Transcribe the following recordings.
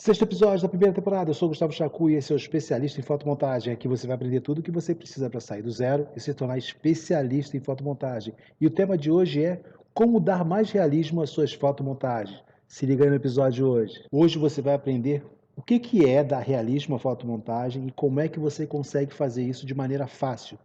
Sexto episódio da primeira temporada. Eu sou o Gustavo Chacu e esse é o especialista em fotomontagem. Aqui você vai aprender tudo o que você precisa para sair do zero e se tornar especialista em fotomontagem. E o tema de hoje é como dar mais realismo às suas fotomontagens. Se liga aí no episódio de hoje. Hoje você vai aprender o que é dar realismo à fotomontagem e como é que você consegue fazer isso de maneira fácil,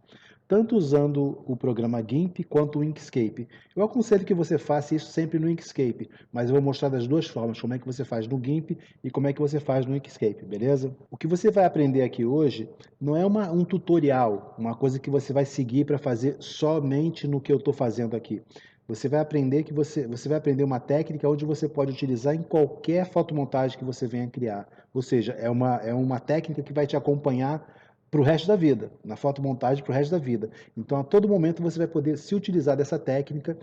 tanto usando o programa GIMP quanto o Inkscape. Eu aconselho que você faça isso sempre no Inkscape, mas eu vou mostrar das duas formas, como é que você faz no GIMP e como é que você faz no Inkscape, beleza? O que você vai aprender aqui hoje não é um tutorial, uma coisa que você vai seguir para fazer somente no que eu estou fazendo aqui. Você vai aprender você vai aprender uma técnica onde você pode utilizar em qualquer fotomontagem que você venha criar. Ou seja, é uma técnica que vai te acompanhar para o resto da vida, na fotomontagem para o resto da vida. Então, a todo momento você vai poder se utilizar dessa técnica.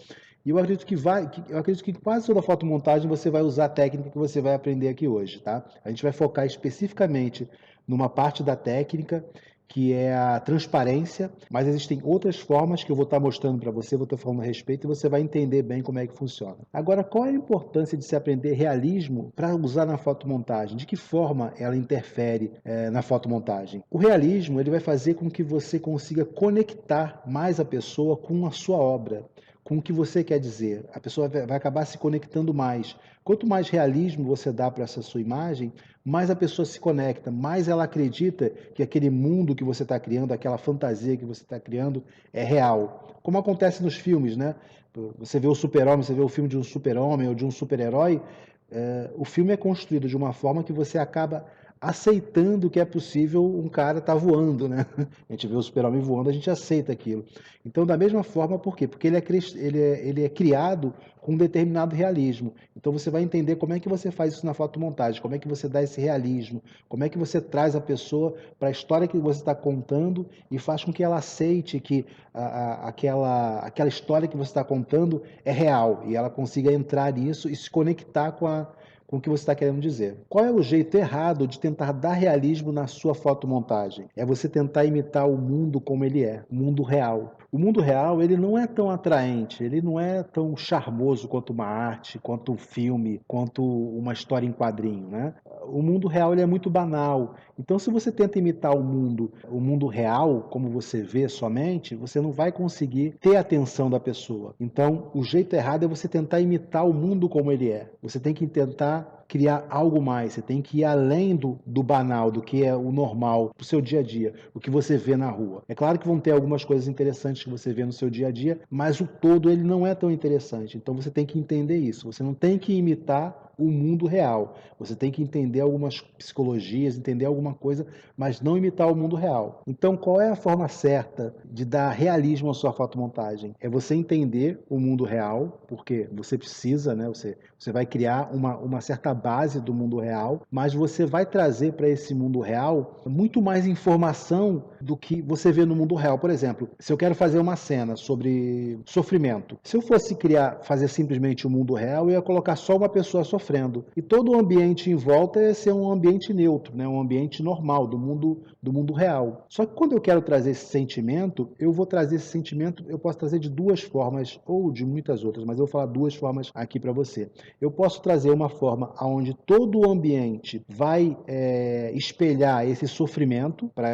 E eu acredito que quase toda fotomontagem você vai usar a técnica que você vai aprender aqui hoje, tá? A gente vai focar especificamente numa parte da técnica que é a transparência, mas existem outras formas que eu vou estar mostrando para você, vou estar falando a respeito e você vai entender bem como é que funciona. Agora, qual é a importância de se aprender realismo para usar na fotomontagem? De que forma ela interfere na fotomontagem? O realismo ele vai fazer com que você consiga conectar mais a pessoa com a sua obra, com o que você quer dizer. A pessoa vai acabar se conectando mais. Quanto mais realismo você dá para essa sua imagem, mais a pessoa se conecta, mais ela acredita que aquele mundo que você está criando, aquela fantasia que você está criando é real. Como acontece nos filmes, né? Você vê o super-homem, você vê o filme de um super-homem ou de um super-herói, o filme é construído de uma forma que você acaba aceitando que é possível um cara estar voando, né? A gente vê o super-homem voando, a gente aceita aquilo. Então, da mesma forma, por quê? Porque ele é criado com um determinado realismo. Então, você vai entender como é que você faz isso na fotomontagem, como é que você dá esse realismo, como é que você traz a pessoa para a história que você está contando e faz com que ela aceite que aquela história que você está contando é real e ela consiga entrar nisso e se conectar com o que você está querendo dizer. Qual é o jeito errado de tentar dar realismo na sua fotomontagem? É você tentar imitar o mundo como ele é, o mundo real. O mundo real, ele não é tão atraente, ele não é tão charmoso quanto uma arte, quanto um filme, quanto uma história em quadrinho, né? O mundo real, ele é muito banal. Então, se você tenta imitar o mundo real, como você vê somente, você não vai conseguir ter a atenção da pessoa. Então, o jeito errado é você tentar imitar o mundo como ele é. Você tem que tentar criar algo mais, você tem que ir além do banal, do que é o normal, pro seu dia a dia, o que você vê na rua. É claro que vão ter algumas coisas interessantes que você vê no seu dia a dia, mas o todo ele não é tão interessante. Então você tem que entender isso. Você não tem que imitar o mundo real. Você tem que entender algumas psicologias, entender alguma coisa, mas não imitar o mundo real. Então, qual é a forma certa de dar realismo à sua fotomontagem? É você entender o mundo real, porque você precisa, né? Você vai criar uma certa base do mundo real, mas você vai trazer para esse mundo real muito mais informação do que você vê no mundo real. Por exemplo, se eu quero fazer uma cena sobre sofrimento, se eu fosse fazer simplesmente o mundo real, eu ia colocar só uma pessoa sofrendo. E todo o ambiente em volta ia ser um ambiente neutro, né? Um ambiente normal, do mundo real. Só que quando eu quero trazer esse sentimento, eu posso trazer de duas formas, ou de muitas outras, mas eu vou falar duas formas aqui para você. Eu posso trazer uma forma onde todo o ambiente vai espelhar esse sofrimento para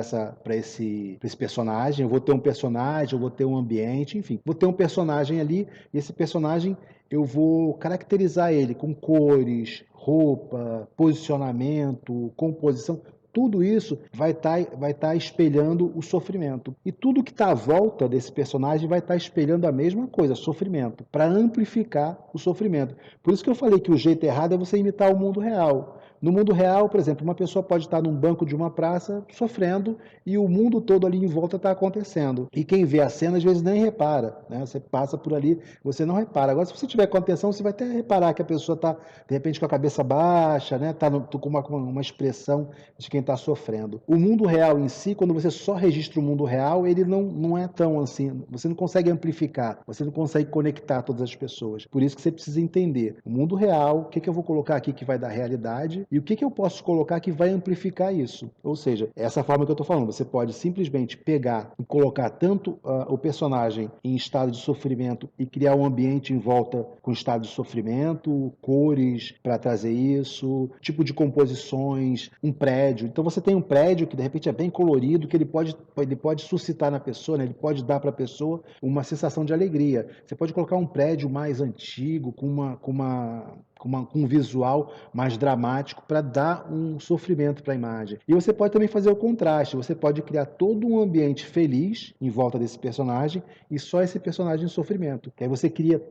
esse personagem. Eu vou ter um personagem, eu vou ter um ambiente, enfim, vou ter um personagem ali, e esse personagem eu vou caracterizar ele com cores, roupa, posicionamento, composição. Tudo isso vai tá espelhando o sofrimento. E tudo que está à volta desse personagem vai estar espelhando a mesma coisa, sofrimento, para amplificar o sofrimento. Por isso que eu falei que o jeito errado é você imitar o mundo real. No mundo real, por exemplo, uma pessoa pode estar num banco de uma praça sofrendo e o mundo todo ali em volta está acontecendo. E quem vê a cena às vezes nem repara, né? Você passa por ali, você não repara. Agora, se você tiver com atenção, você vai até reparar que a pessoa está, de repente, com a cabeça baixa, né? Está com uma expressão de quem está sofrendo. O mundo real em si, quando você só registra o mundo real, ele não é tão assim, você não consegue amplificar, você não consegue conectar todas as pessoas. Por isso que você precisa entender o mundo real, o que eu vou colocar aqui que vai dar realidade e o que eu posso colocar que vai amplificar isso. Ou seja, essa forma que eu estou falando, você pode simplesmente pegar e colocar tanto o personagem em estado de sofrimento e criar um ambiente em volta com estado de sofrimento, cores para trazer isso, tipo de composições, um prédio. Então você tem um prédio que de repente é bem colorido, que ele pode suscitar na pessoa, né? Ele pode dar para a pessoa uma sensação de alegria. Você pode colocar um prédio mais antigo, com um visual mais dramático para dar um sofrimento para a imagem. E você pode também fazer o contraste, você pode criar todo um ambiente feliz em volta desse personagem e só esse personagem em sofrimento. Que aí você cria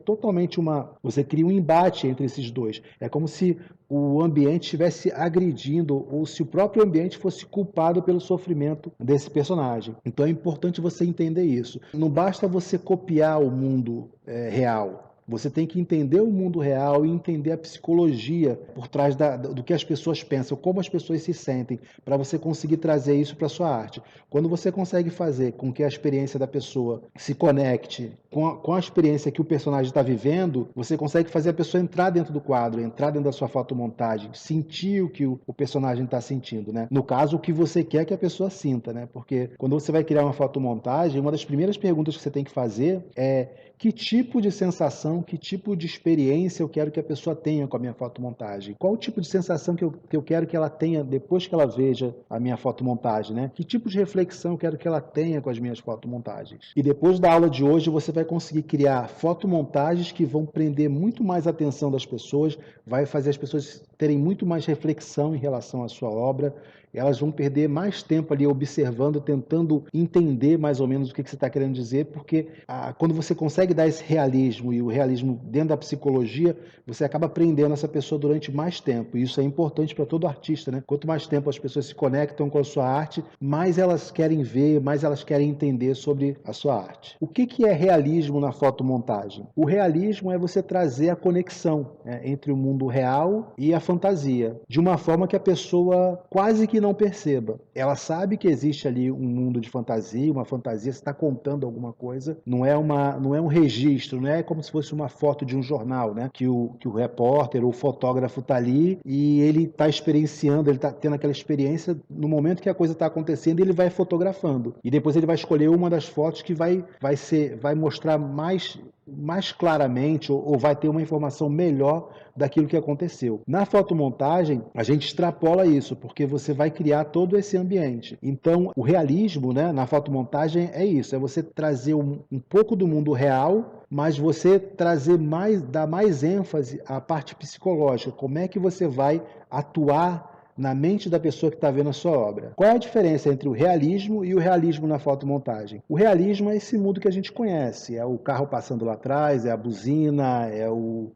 você cria um embate entre esses dois. É como se o ambiente estivesse agredindo ou se o próprio ambiente fosse culpado pelo sofrimento desse personagem. Então é importante você entender isso. Não basta você copiar o mundo real. Você tem que entender o mundo real e entender a psicologia por trás do que as pessoas pensam, como as pessoas se sentem, para você conseguir trazer isso para a sua arte. Quando você consegue fazer com que a experiência da pessoa se conecte com a experiência que o personagem está vivendo, você consegue fazer a pessoa entrar dentro do quadro, entrar dentro da sua fotomontagem, sentir o que o personagem está sentindo, né? No caso, o que você quer que a pessoa sinta, né? Porque quando você vai criar uma fotomontagem, uma das primeiras perguntas que você tem que fazer é que tipo de sensação, que tipo de experiência eu quero que a pessoa tenha com a minha fotomontagem? Qual o tipo de sensação que eu quero que ela tenha depois que ela veja a minha fotomontagem, né? Que tipo de reflexão eu quero que ela tenha com as minhas fotomontagens? E depois da aula de hoje, você vai conseguir criar fotomontagens que vão prender muito mais a atenção das pessoas, vai fazer as pessoas terem muito mais reflexão em relação à sua obra, elas vão perder mais tempo ali observando, tentando entender mais ou menos o que você está querendo dizer, porque quando você consegue dar esse realismo, e o realismo dentro da psicologia, você acaba prendendo essa pessoa durante mais tempo. E isso é importante para todo artista, né? Quanto mais tempo as pessoas se conectam com a sua arte, mais elas querem ver, mais elas querem entender sobre a sua arte. O que é realismo na fotomontagem? O realismo é você trazer a conexão, né, entre o mundo real e a fantasia, de uma forma que a pessoa quase que não perceba. Ela sabe que existe ali um mundo de fantasia, uma fantasia está contando alguma coisa, não é um registro, não é como se fosse uma foto de um jornal, né? Que o repórter ou o fotógrafo está ali e ele está experienciando, ele está tendo aquela experiência no momento que a coisa está acontecendo, ele vai fotografando. E depois ele vai escolher uma das fotos que vai mostrar mais claramente ou vai ter uma informação melhor daquilo que aconteceu. Na fotomontagem, a gente extrapola isso, porque você vai criar todo esse ambiente. Então, o realismo, né, na fotomontagem é isso, é você trazer um pouco do mundo real, mas você dar mais ênfase à parte psicológica. Como é que você vai atuar na mente da pessoa que está vendo a sua obra. Qual é a diferença entre o realismo e o realismo na fotomontagem? O realismo é esse mundo que a gente conhece, é o carro passando lá atrás, é a buzina, é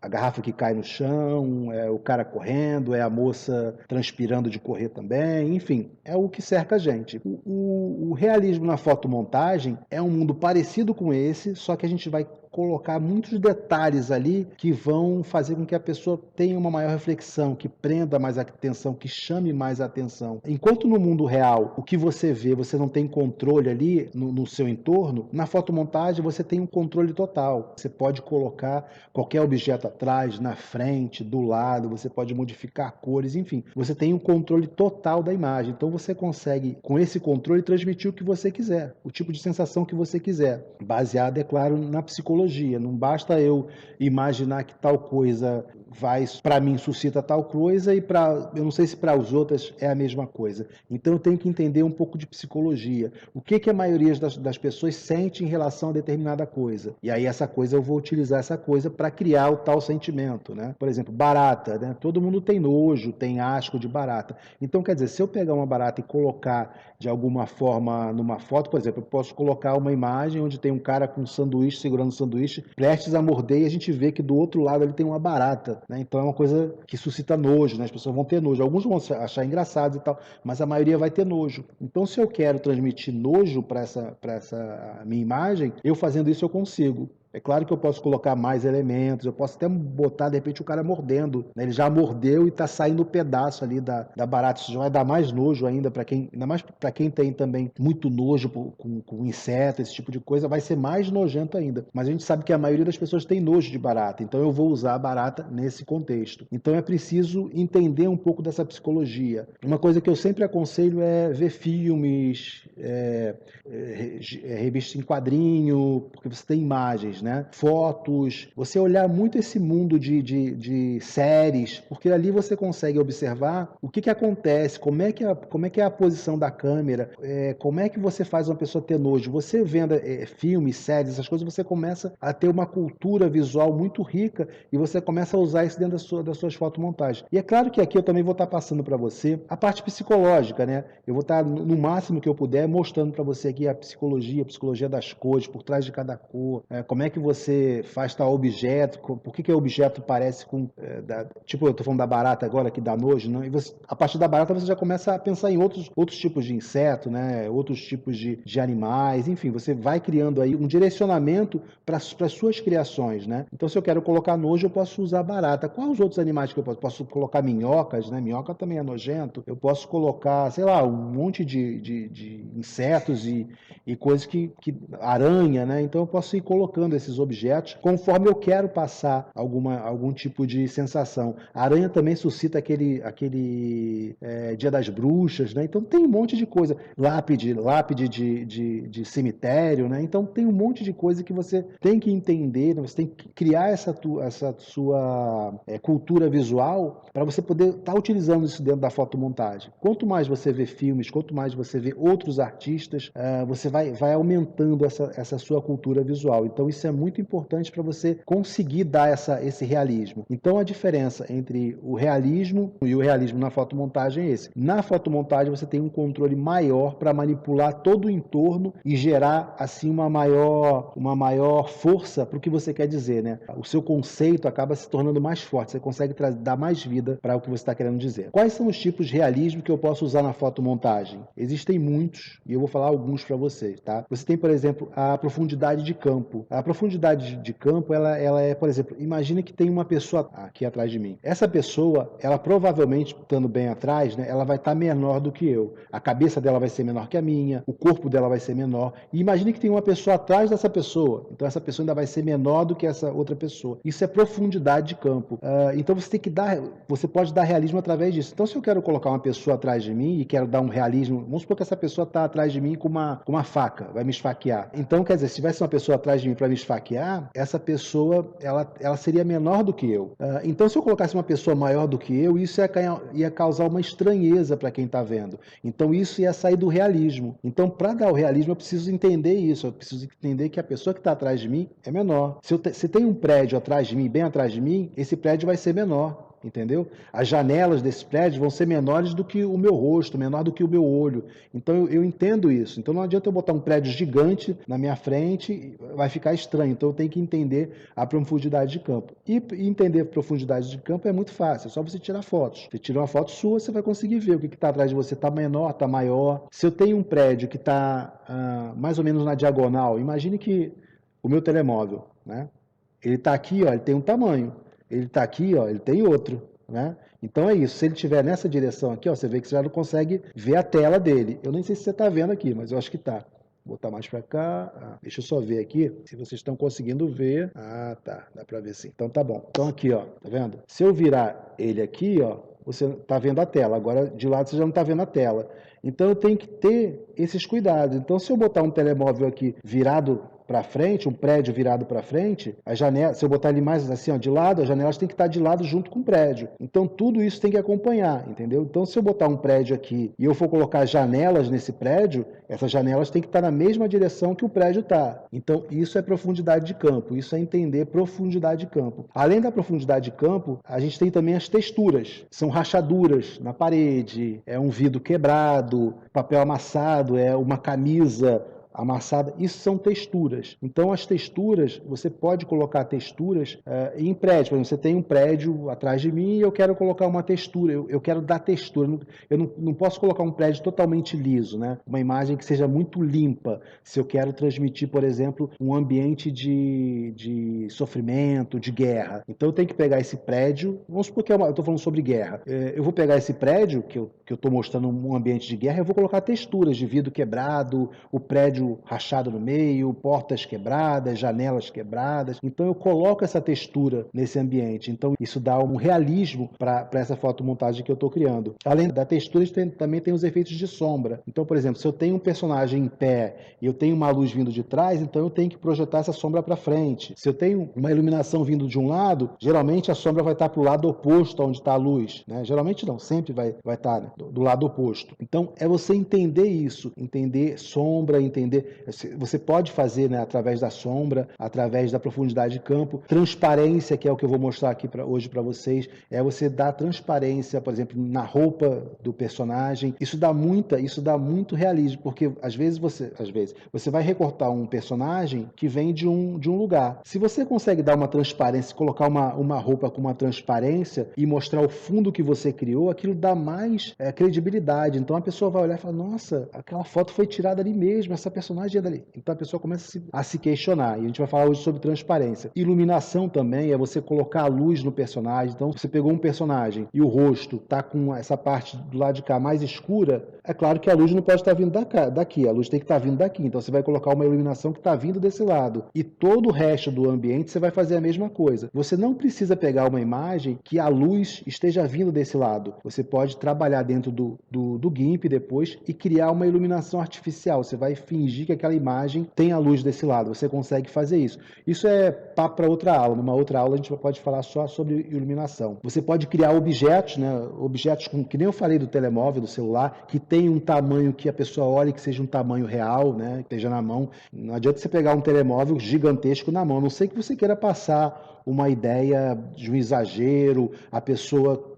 a garrafa que cai no chão, é o cara correndo, é a moça transpirando de correr também, enfim, é o que cerca a gente. O realismo na fotomontagem é um mundo parecido com esse, só que a gente vai colocar muitos detalhes ali que vão fazer com que a pessoa tenha uma maior reflexão, que prenda mais a atenção, que chame mais a atenção. Enquanto no mundo real, o que você vê, você não tem controle ali no seu entorno, na fotomontagem você tem um controle total. Você pode colocar qualquer objeto atrás, na frente, do lado, você pode modificar cores, enfim. Você tem um controle total da imagem. Então você consegue, com esse controle, transmitir o que você quiser, o tipo de sensação que você quiser, baseado, é claro, na psicologia. Não basta eu imaginar que tal coisa para mim suscita tal coisa e eu não sei se para os outros é a mesma coisa. Então eu tenho que entender um pouco de psicologia. O que a maioria das pessoas sente em relação a determinada coisa. E aí eu vou utilizar essa coisa para criar o tal sentimento, né? Por exemplo, barata, né? Todo mundo tem nojo, tem asco de barata. Então, quer dizer, se eu pegar uma barata e colocar de alguma forma numa foto, por exemplo, eu posso colocar uma imagem onde tem um cara com um sanduíche, segurando um sanduíche, prestes a morder, e a gente vê que do outro lado ele tem uma barata, né? Então é uma coisa que suscita nojo, né? As pessoas vão ter nojo. Alguns vão achar engraçados e tal, mas a maioria vai ter nojo. Então, se eu quero transmitir nojo para essa minha imagem, eu fazendo isso eu consigo. É claro que eu posso colocar mais elementos, eu posso até botar, de repente, o cara mordendo, né? Ele já mordeu e está saindo um pedaço ali da barata. Isso já vai dar mais nojo ainda para quem, ainda mais para quem tem também muito nojo com inseto, esse tipo de coisa, vai ser mais nojento ainda. Mas a gente sabe que a maioria das pessoas tem nojo de barata, então eu vou usar a barata nesse contexto. Então é preciso entender um pouco dessa psicologia. Uma coisa que eu sempre aconselho é ver filmes, revista em quadrinho, porque você tem imagens, né? Fotos, você olhar muito esse mundo de séries, porque ali você consegue observar o que acontece, como é que é a posição da câmera, como é que você faz uma pessoa ter nojo. Você vendo filmes, séries, essas coisas, você começa a ter uma cultura visual muito rica e você começa a usar isso dentro das suas fotomontagens. E é claro que aqui eu também vou estar passando para você a parte psicológica, né? Eu vou estar, no máximo que eu puder, mostrando para você aqui a psicologia das cores, por trás de cada cor, como é que você faz tal objeto, por que o objeto parece com... tipo, eu estou falando da barata agora, que dá nojo, não? E você, a partir da barata você já começa a pensar em outros tipos de inseto, né? Outros tipos de animais, enfim, você vai criando aí um direcionamento para as suas criações, né? Então, se eu quero colocar nojo, eu posso usar barata. Quais os outros animais que eu posso? Posso colocar minhocas, né? Minhoca também é nojento. Eu posso colocar, sei lá, um monte de insetos e coisas aranha, né? Então eu posso ir colocando esses objetos conforme eu quero passar algum tipo de sensação. A aranha também suscita aquele Dia das Bruxas, né? Então tem um monte de coisa. Lápide de cemitério, né? Então tem um monte de coisa que você tem que entender, né? Você tem que criar essa sua cultura visual para você poder estar utilizando isso dentro da fotomontagem. Quanto mais você vê filmes, quanto mais você vê outros artistas, você vai aumentando essa sua cultura visual. Então isso é muito importante para você conseguir dar esse realismo. Então a diferença entre o realismo e o realismo na fotomontagem é esse. Na fotomontagem você tem um controle maior para manipular todo o entorno e gerar assim uma maior força para o que você quer dizer, né? O seu conceito acaba se tornando mais forte, você consegue dar mais vida para o que você está querendo dizer. Quais são os tipos de realismo que eu posso usar na fotomontagem? Existem muitos e eu vou falar alguns para vocês, tá? Você tem, por exemplo, a profundidade de campo. A profundidade de campo, ela é, por exemplo, imagine que tem uma pessoa aqui atrás de mim. Essa pessoa, ela provavelmente, estando bem atrás, né, ela vai estar menor do que eu. A cabeça dela vai ser menor que a minha, o corpo dela vai ser menor. E imagine que tem uma pessoa atrás dessa pessoa. Então essa pessoa ainda vai ser menor do que essa outra pessoa. Isso é profundidade de campo. Então você pode dar realismo através disso. Então se eu quero colocar uma pessoa atrás de mim e quero dar um realismo, vamos supor que essa pessoa está atrás de mim com uma faca, vai me esfaquear. Então, quer dizer, se tivesse uma pessoa atrás de mim para me esfaquear, essa pessoa, ela seria menor do que eu. Então, se eu colocasse uma pessoa maior do que eu, isso ia causar uma estranheza para quem está vendo. Então, isso ia sair do realismo. Então, para dar o realismo, eu preciso entender isso. Eu preciso entender que a pessoa que está atrás de mim é menor. Se tem um prédio atrás de mim, bem atrás de mim, esse prédio vai ser menor. Entendeu? As janelas desse prédio vão ser menores do que o meu rosto, menor do que o meu olho. Então eu entendo isso. Então não adianta eu botar um prédio gigante na minha frente, vai ficar estranho. Então eu tenho que entender a profundidade de campo. E entender a profundidade de campo é muito fácil, é só você tirar fotos. Você tira uma foto sua, você vai conseguir ver o que está atrás de você. Está menor, está maior. Se eu tenho um prédio que está mais ou menos na diagonal, imagine que o meu telemóvel, né? Ele está aqui, ó, ele tem um tamanho. Ele está aqui, ó, ele tem outro, né? Então é isso. Se ele estiver nessa direção aqui, ó, você vê que você já não consegue ver a tela dele. Eu nem sei se você está vendo aqui, mas eu acho que está. Vou botar mais para cá. Deixa eu só ver aqui se vocês estão conseguindo ver. Tá. Dá para ver sim. Então tá bom. Então aqui, ó, tá vendo? Se eu virar ele aqui, ó, você está vendo a tela. Agora de lado você já não está vendo a tela. Então eu tenho que ter esses cuidados. Então se eu botar um telemóvel aqui virado para frente, um prédio virado para frente, a janela, se eu botar ele mais assim, ó, de lado, as janelas têm que estar de lado junto com o prédio. Então tudo isso tem que acompanhar, entendeu? Então se eu botar um prédio aqui e eu for colocar janelas nesse prédio, essas janelas têm que estar na mesma direção que o prédio está. Então isso é profundidade de campo, isso é entender profundidade de campo. Além da profundidade de campo, a gente tem também as texturas. São rachaduras na parede, é um vidro quebrado, papel amassado, é uma camisa amassada. Isso são texturas. Então, as texturas, você pode colocar texturas em prédio. Por exemplo, você tem um prédio atrás de mim e eu quero colocar uma textura, eu quero dar textura. Eu não posso colocar um prédio totalmente liso, né? Uma imagem que seja muito limpa. Se eu quero transmitir, por exemplo, um ambiente de sofrimento, de guerra. Então, eu tenho que pegar esse prédio, vamos supor que eu estou falando sobre guerra. Eu vou pegar esse prédio, que eu estou mostrando um ambiente de guerra, eu vou colocar texturas de vidro quebrado, o prédio rachado no meio, portas quebradas, janelas quebradas. Então eu coloco essa textura nesse ambiente. Então isso dá um realismo para essa fotomontagem que eu estou criando. Além da textura, também tem os efeitos de sombra. Então, por exemplo, se eu tenho um personagem em pé e eu tenho uma luz vindo de trás, então eu tenho que projetar essa sombra para frente. Se eu tenho uma iluminação vindo de um lado, geralmente a sombra vai estar para o lado oposto onde está a luz, né? Geralmente não, sempre vai estar, né, do lado oposto. Então é você entender isso, entender sombra, entender. Você pode fazer, né, através da sombra, através da profundidade de campo, transparência, que é o que eu vou mostrar aqui hoje para vocês, é você dar transparência, por exemplo, na roupa do personagem. Isso dá muito realismo, porque às vezes você vai recortar um personagem que vem de um lugar. Se você consegue dar uma transparência, colocar uma roupa com uma transparência e mostrar o fundo que você criou, aquilo dá mais credibilidade. Então a pessoa vai olhar e falar, nossa, aquela foto foi tirada ali mesmo, essa personagem é dali. Então a pessoa começa a se questionar. E a gente vai falar hoje sobre transparência. Iluminação também é você colocar a luz no personagem. Então você pegou um personagem e o rosto está com essa parte do lado de cá mais escura, é claro que a luz não pode estar vindo daqui, a luz tem que estar vindo daqui. Então você vai colocar uma iluminação que está vindo desse lado. E todo o resto do ambiente você vai fazer a mesma coisa. Você não precisa pegar uma imagem que a luz esteja vindo desse lado. Você pode trabalhar dentro do GIMP depois e criar uma iluminação artificial. Você vai fingir que aquela imagem tem a luz desse lado. Você consegue fazer isso. Isso é papo para outra aula. Numa outra aula a gente pode falar só sobre iluminação. Você pode criar objetos, né? Objetos que nem eu falei do telemóvel, do celular, que tem um tamanho que a pessoa olhe que seja um tamanho real, né? Que esteja na mão. Não adianta você pegar um telemóvel gigantesco na mão. A não sei que você queira passar uma ideia de um exagero, a pessoa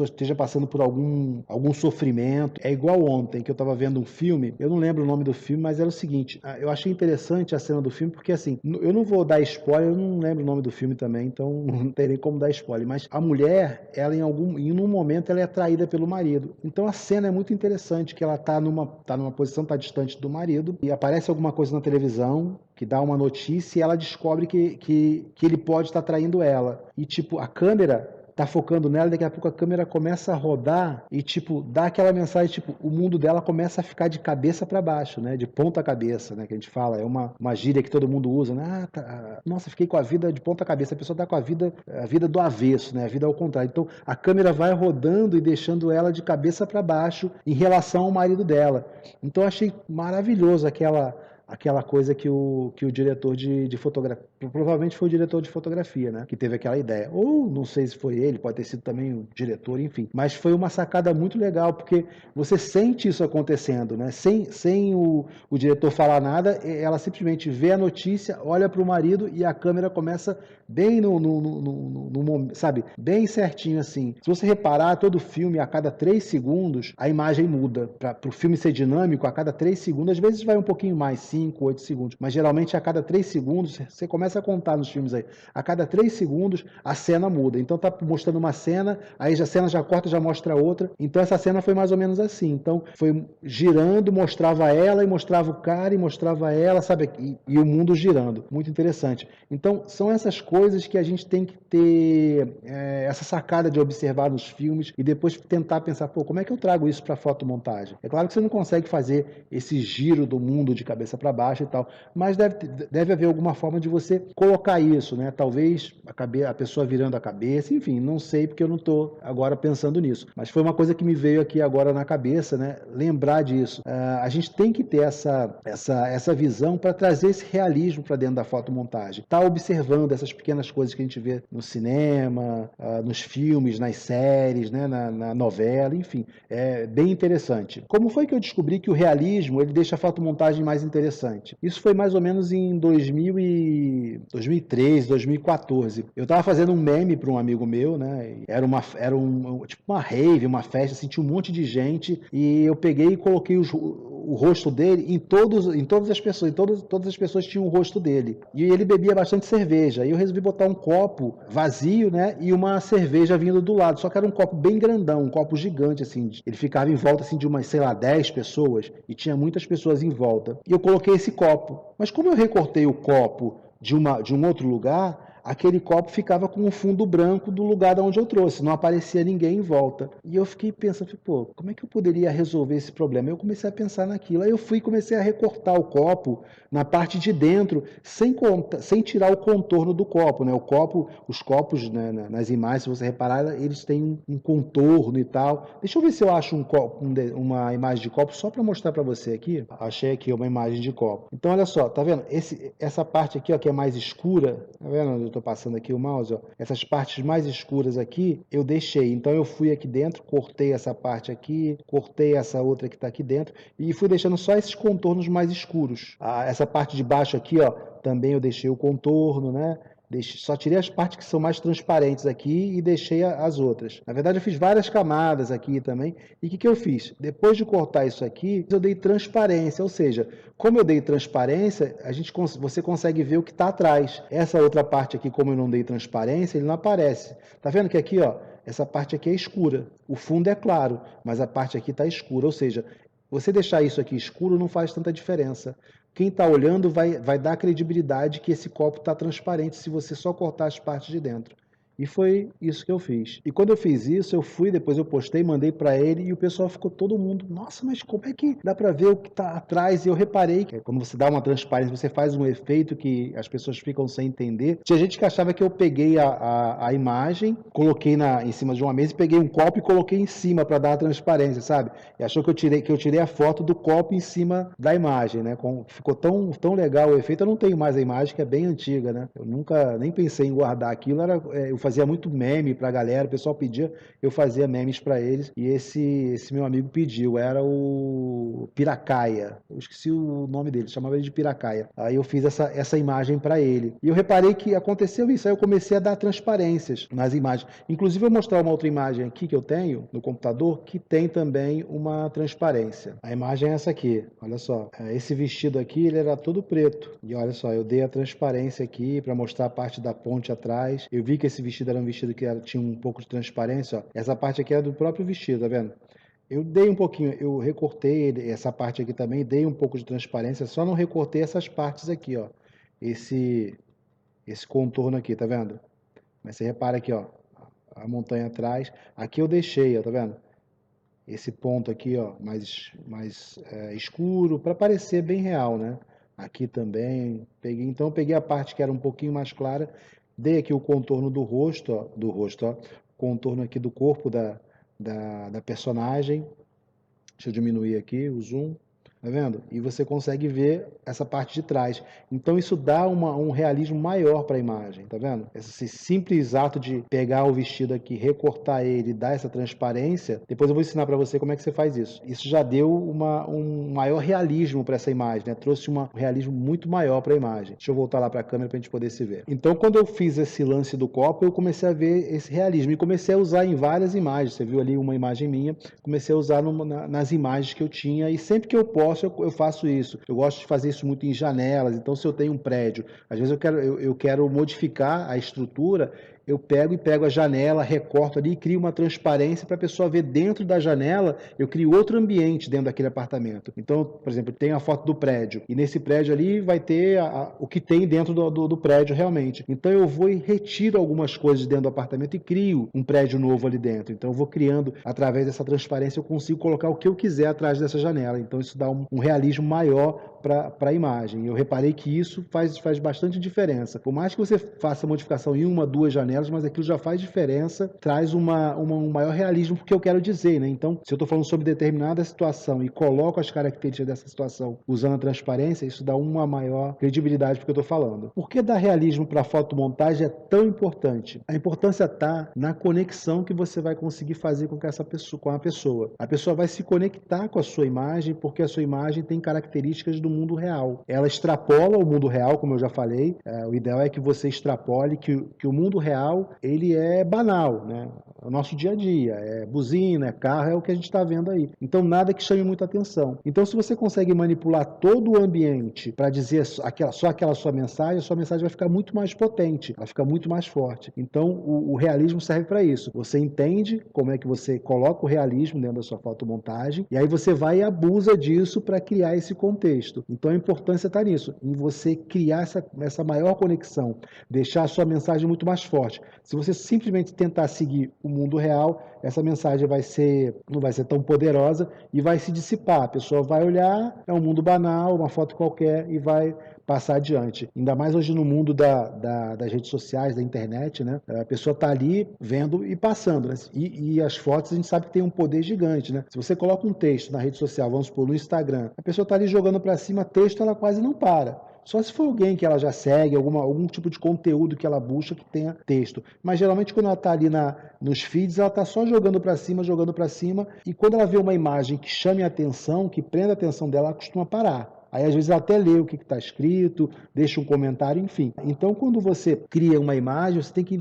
esteja passando por algum sofrimento. É igual ontem que eu estava vendo um filme, eu não lembro o nome do filme, mas era o seguinte, eu achei interessante a cena do filme, porque assim, eu não vou dar spoiler, eu não lembro o nome do filme também, então não tem nem como dar spoiler, mas a mulher, ela em um momento, ela é atraída pelo marido. Então a cena é muito interessante, que ela tá numa posição, tá distante do marido, e aparece alguma coisa na televisão, que dá uma notícia, e ela descobre que ele pode estar traindo ela. E tipo, a câmera tá focando nela, daqui a pouco a câmera começa a rodar e, tipo, dá aquela mensagem, tipo, o mundo dela começa a ficar de cabeça para baixo, né? De ponta cabeça, né? Que a gente fala, é uma gíria que todo mundo usa, né? Nossa, fiquei com a vida de ponta cabeça. A pessoa tá com a vida do avesso, né? A vida ao contrário. Então, a câmera vai rodando e deixando ela de cabeça para baixo em relação ao marido dela. Então, eu achei maravilhoso aquela coisa que o diretor de fotografia, provavelmente foi o diretor de fotografia, né, que teve aquela ideia. Ou não sei se foi ele, pode ter sido também o diretor, enfim. Mas foi uma sacada muito legal, porque você sente isso acontecendo, né? Sem o diretor falar nada, ela simplesmente vê a notícia, olha para o marido e a câmera começa bem no sabe, bem certinho assim. Se você reparar, todo filme, a cada 3 segundos, a imagem muda. Para o filme ser dinâmico, a cada 3 segundos, às vezes vai um pouquinho mais, 5, 8 segundos, mas geralmente a cada 3 segundos, você começa a contar nos filmes aí, a cada 3 segundos a cena muda. Então tá mostrando uma cena, aí a cena já corta, já mostra outra. Então essa cena foi mais ou menos assim. Então foi girando, mostrava ela e mostrava o cara e mostrava ela, sabe? E o mundo girando. Muito interessante. Então são essas coisas que a gente tem que ter essa sacada de observar nos filmes e depois tentar pensar, pô, como é que eu trago isso para fotomontagem? É claro que você não consegue fazer esse giro do mundo de cabeça para baixo e tal, mas deve haver alguma forma de você colocar isso, né? Talvez a pessoa virando a cabeça, enfim, não sei porque eu não estou agora pensando nisso, mas foi uma coisa que me veio aqui agora na cabeça, né? Lembrar disso. A gente tem que ter essa visão para trazer esse realismo para dentro da fotomontagem. Tá observando essas pequenas coisas que a gente vê no cinema, nos filmes, nas séries, né? na novela, enfim, é bem interessante. Como foi que eu descobri que o realismo ele deixa a fotomontagem mais interessante? Isso foi mais ou menos em 2013, 2014. Eu estava fazendo um meme para um amigo meu, né? Era tipo uma rave, uma festa, assim, tinha um monte de gente e eu peguei e coloquei o rosto dele em todas as pessoas, todas as pessoas tinham o rosto dele. E ele bebia bastante cerveja. E eu resolvi botar um copo vazio, né? E uma cerveja vindo do lado. Só que era um copo bem grandão, um copo gigante, assim. Ele ficava em volta, assim, de umas, sei lá, 10 pessoas. E tinha muitas pessoas em volta. E eu coloquei esse copo. Mas como eu recortei o copo de um outro lugar, aquele copo ficava com o fundo branco do lugar de onde eu trouxe, não aparecia ninguém em volta. E eu fiquei pensando, pô, como é que eu poderia resolver esse problema? Eu comecei a pensar naquilo. Aí eu fui e comecei a recortar o copo na parte de dentro, sem tirar o contorno do copo, né? O copo, os copos, né, nas imagens, se você reparar, eles têm um contorno e tal. Deixa eu ver se eu acho uma imagem de copo só para mostrar para você aqui. Achei aqui uma imagem de copo. Então, olha só, tá vendo? Essa parte aqui, ó, que é mais escura, tá vendo? Eu tô passando aqui o mouse, ó. Essas partes mais escuras aqui, eu deixei. Então, eu fui aqui dentro, cortei essa parte aqui, cortei essa outra que tá aqui dentro e fui deixando só esses contornos mais escuros. Essa parte de baixo aqui, ó, também eu deixei o contorno, né? Só tirei as partes que são mais transparentes aqui e deixei as outras. Na verdade, eu fiz várias camadas aqui também. E o que eu fiz? Depois de cortar isso aqui, eu dei transparência. Ou seja, como eu dei transparência, você consegue ver o que está atrás. Essa outra parte aqui, como eu não dei transparência, ele não aparece. Tá vendo que aqui, ó, essa parte aqui é escura. O fundo é claro, mas a parte aqui está escura. Ou seja, você deixar isso aqui escuro não faz tanta diferença. Quem está olhando vai dar credibilidade que esse copo está transparente se você só cortar as partes de dentro. E foi isso que eu fiz. E quando eu fiz isso, depois eu postei, mandei para ele e o pessoal ficou todo mundo, nossa, mas como é que dá para ver o que está atrás? E eu reparei que quando você dá uma transparência, você faz um efeito que as pessoas ficam sem entender. Tinha gente que achava que eu peguei a imagem, coloquei em cima de uma mesa, peguei um copo e coloquei em cima para dar a transparência, sabe? E achou que eu tirei a foto do copo em cima da imagem, né? Ficou tão legal o efeito. Eu não tenho mais a imagem, que é bem antiga, né? Eu nunca nem pensei em guardar aquilo. Eu fazia muito meme pra galera, o pessoal pedia, eu fazia memes para eles. E esse meu amigo pediu, era o Piracaia. Eu esqueci o nome dele, chamava ele de Piracaia. Aí eu fiz essa imagem para ele. E eu reparei que aconteceu isso. Aí eu comecei a dar transparências nas imagens. Inclusive, eu vou mostrar uma outra imagem aqui que eu tenho no computador, que tem também uma transparência. A imagem é essa aqui, olha só. Esse vestido aqui, ele era todo preto. E olha só, eu dei a transparência aqui para mostrar a parte da ponte atrás. Eu vi que esse vestido era um vestido que tinha um pouco de transparência, ó. Essa parte aqui era do próprio vestido, tá vendo? Eu dei um pouquinho, eu recortei essa parte aqui também, dei um pouco de transparência, só não recortei essas partes aqui, ó. Esse contorno aqui, tá vendo? Mas você repara aqui, ó, a montanha atrás. Aqui eu deixei, ó, tá vendo? Esse ponto aqui, ó, mais escuro, para parecer bem real, né? Aqui também, então eu peguei a parte que era um pouquinho mais clara, dei aqui o contorno do rosto, ó, contorno aqui do corpo da personagem. Deixa eu diminuir aqui o zoom. Tá vendo? E você consegue ver essa parte de trás. Então isso dá um realismo maior para a imagem, tá vendo? Esse simples ato de pegar o vestido aqui, recortar ele, dar essa transparência. Depois eu vou ensinar para você como é que você faz isso. Isso já deu um maior realismo para essa imagem, né? Trouxe um realismo muito maior para a imagem. Deixa eu voltar lá para a câmera para a gente poder se ver. Então quando eu fiz esse lance do copo, eu comecei a ver esse realismo e comecei a usar em várias imagens. Você viu ali uma imagem minha, comecei a usar nas imagens que eu tinha e sempre que eu posso eu faço isso. Eu gosto de fazer isso muito em janelas. Então, se eu tenho um prédio, às vezes eu quero modificar a estrutura, eu pego a janela, recorto ali e crio uma transparência para a pessoa ver dentro da janela, eu crio outro ambiente dentro daquele apartamento. Então, por exemplo, tem a foto do prédio, e nesse prédio ali vai ter o que tem dentro do prédio realmente. Então eu vou e retiro algumas coisas dentro do apartamento e crio um prédio novo ali dentro. Então eu vou criando, através dessa transparência, eu consigo colocar o que eu quiser atrás dessa janela. Então isso dá um realismo maior para a imagem. Eu reparei que isso faz bastante diferença. Por mais que você faça modificação em uma, duas janelas, mas aquilo já faz diferença, traz um maior realismo porque eu quero dizer, né? Então, se eu estou falando sobre determinada situação e coloco as características dessa situação usando a transparência, isso dá uma maior credibilidade para o que eu estou falando. Por que dar realismo para a fotomontagem é tão importante? A importância está na conexão que você vai conseguir fazer com a pessoa. A pessoa vai se conectar com a sua imagem porque a sua imagem tem características do mundo real. Ela extrapola o mundo real, como eu já falei. O ideal é que você extrapole, que o mundo real real, ele é banal, né? É o nosso dia a dia, é buzina, é carro, é o que a gente está vendo aí. Então, nada que chame muita atenção. Então, se você consegue manipular todo o ambiente para dizer só aquela sua mensagem, a sua mensagem vai ficar muito mais potente, vai ficar muito mais forte. Então, o realismo serve para isso. Você entende como é que você coloca o realismo dentro da sua fotomontagem, e aí você vai e abusa disso para criar esse contexto. Então, a importância está nisso, em você criar essa maior conexão, deixar a sua mensagem muito mais forte. Se você simplesmente tentar seguir o mundo real, essa mensagem não vai ser tão poderosa e vai se dissipar. A pessoa vai olhar, é um mundo banal, uma foto qualquer e vai passar adiante. Ainda mais hoje no mundo das redes sociais, da internet, né? A pessoa está ali vendo e passando, né? E as fotos a gente sabe que tem um poder gigante, né? Se você coloca um texto na rede social, vamos supor, no Instagram, a pessoa está ali jogando para cima texto, ela quase não para. Só se for alguém que ela já segue, algum tipo de conteúdo que ela busca que tenha texto. Mas geralmente quando ela está ali nos feeds, ela está só jogando para cima, e quando ela vê uma imagem que chame a atenção, que prenda a atenção dela, ela costuma parar. Aí, às vezes, ela até lê o que está escrito, deixa um comentário, enfim. Então, quando você cria uma imagem, você tem que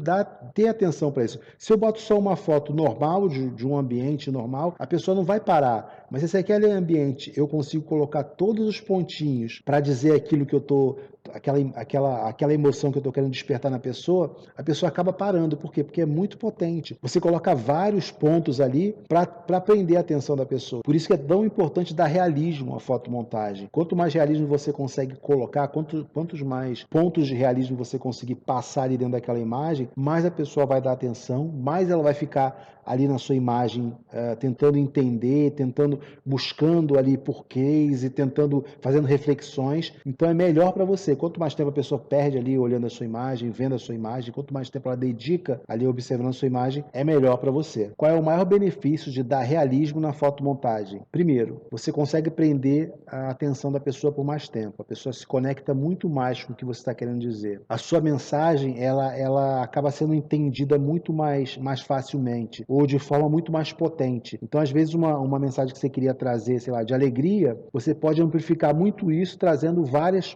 ter atenção para isso. Se eu boto só uma foto normal, de um ambiente normal, a pessoa não vai parar. Mas se aquele ambiente eu consigo colocar todos os pontinhos para dizer aquilo que eu estou, aquela emoção que eu estou querendo despertar na pessoa, a pessoa acaba parando. Por quê? Porque é muito potente. Você coloca vários pontos ali para prender a atenção da pessoa. Por isso que é tão importante dar realismo à fotomontagem. Quanto mais realismo você consegue colocar, quantos mais pontos de realismo você conseguir passar ali dentro daquela imagem, mais a pessoa vai dar atenção, mais ela vai ficar ali na sua imagem, tentando entender, buscando ali porquês e fazendo reflexões. Então é melhor para você. Quanto mais tempo a pessoa perde ali olhando a sua imagem, vendo a sua imagem, quanto mais tempo ela dedica ali observando a sua imagem, é melhor para você. Qual é o maior benefício de dar realismo na fotomontagem? Primeiro, você consegue prender a atenção da pessoa por mais tempo. A pessoa se conecta muito mais com o que você está querendo dizer. A sua mensagem, ela acaba sendo entendida muito mais facilmente, ou de forma muito mais potente. Então, às vezes, uma mensagem que você queria trazer, sei lá, de alegria, você pode amplificar muito isso, trazendo vários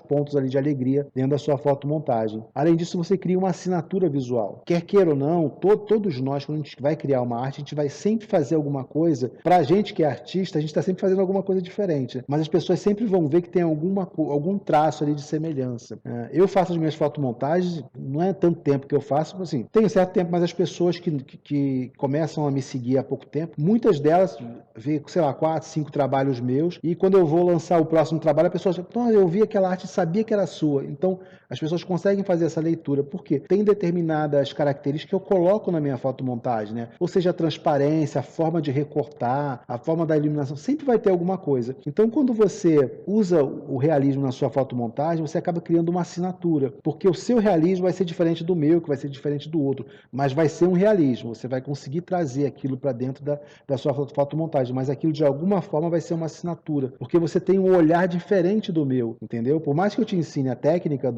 pontos ali de alegria dentro da sua fotomontagem. Além disso, você cria uma assinatura visual. Quer queira ou não, todos nós, quando a gente vai criar uma arte, a gente vai sempre fazer alguma coisa. Para a gente que é artista, a gente está sempre fazendo alguma coisa diferente. Mas as pessoas sempre vão ver que tem algum traço ali de semelhança. Eu faço as minhas fotomontagens, não é tanto tempo que eu faço, assim, tenho certo tempo, mas as pessoas que começam a me seguir há pouco tempo, muitas delas vê, sei lá, 4, 5 trabalhos meus, e quando eu vou lançar o próximo trabalho, a pessoa já, eu vi aquela arte e sabia que era sua. Então, as pessoas conseguem fazer essa leitura, porque tem determinadas características que eu coloco na minha fotomontagem, né? Ou seja, a transparência, a forma de recortar, a forma da iluminação, sempre vai ter alguma coisa. Então, quando você usa o realismo na sua fotomontagem, você acaba criando uma assinatura, porque o seu realismo vai ser diferente do meu, que vai ser diferente do outro, mas vai ser um realismo, você vai conseguir trazer aquilo para dentro da sua fotomontagem, mas aquilo de alguma forma vai ser uma assinatura, porque você tem um olhar diferente do meu, entendeu? Por mais que eu te ensine a técnica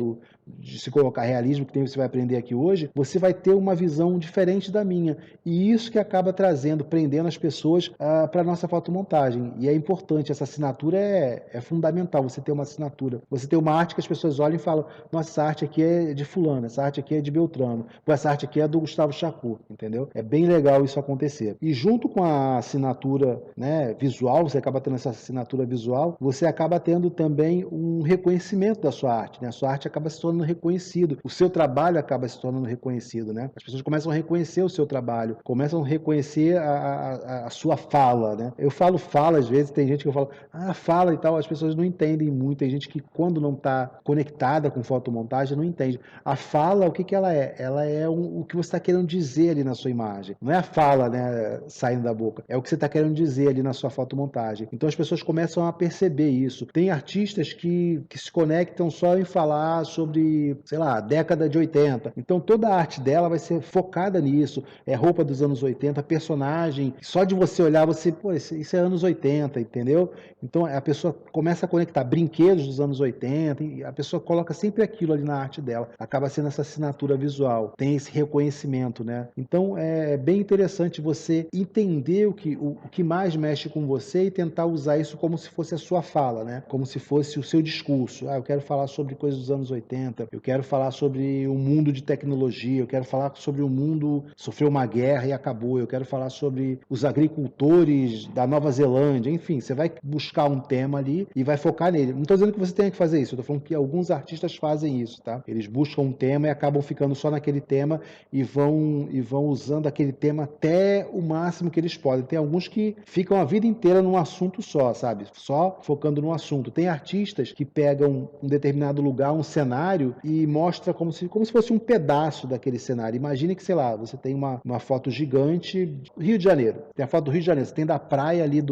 de se colocar realismo, que você vai aprender aqui hoje, você vai ter uma visão diferente da minha, e isso que acaba prendendo as pessoas para a nossa fotomontagem, e é importante, essa assinatura é fundamental, você ter uma assinatura, você ter uma arte que as pessoas olham e falam, nossa, essa arte aqui é de fulano, essa arte aqui é de Beltrano, essa arte aqui é do Gustavo Shakur, entendeu? É bem legal isso acontecer. E junto com a assinatura, né, visual, você acaba tendo essa assinatura visual, você acaba tendo também um reconhecimento da sua arte, né? A sua arte acaba se tornando reconhecido, o seu trabalho acaba se tornando reconhecido, né? As pessoas começam a reconhecer o seu trabalho, começam a reconhecer a sua fala, né? Eu falo fala, às vezes tem gente que eu falo, fala e tal, as pessoas não entendem muito, tem gente que quando não está conectada com fotomontagem não entende. A fala, o que ela é? Ela é o que você está querendo dizer ali na sua imagem. Não é a fala, né, saindo da boca. É o que você está querendo dizer ali na sua fotomontagem. Então as pessoas começam a perceber isso. Tem artistas que se conectam só em falar sobre, sei lá, a década de 80. Então toda a arte dela vai ser focada nisso. É roupa dos anos 80, personagem. Só de você olhar, você, pô, isso é anos 80, entendeu? Então a pessoa começa a conectar brinquedos dos anos 80, e a pessoa coloca sempre aquilo ali na arte dela. Acaba sendo essa assinatura visual, tem esse reconhecimento, né? Então é bem interessante você entender o que mais mexe com você e tentar usar isso como se fosse a sua fala, né? Como se fosse o seu discurso. Eu quero falar sobre coisas dos anos 80, 70, eu quero falar sobre o mundo de tecnologia, eu quero falar sobre o mundo sofreu uma guerra e acabou, eu quero falar sobre os agricultores da Nova Zelândia, enfim, você vai buscar um tema ali e vai focar nele. Não estou dizendo que você tenha que fazer isso, eu estou falando que alguns artistas fazem isso, tá? Eles buscam um tema e acabam ficando só naquele tema e vão usando aquele tema até o máximo que eles podem. Tem alguns que ficam a vida inteira num assunto só, sabe? Só focando no assunto. Tem artistas que pegam um determinado lugar, um cenário, e mostra como se fosse um pedaço daquele cenário. Imagine que, sei lá, você tem uma foto gigante, Rio de Janeiro. Tem a foto do Rio de Janeiro, você tem da praia ali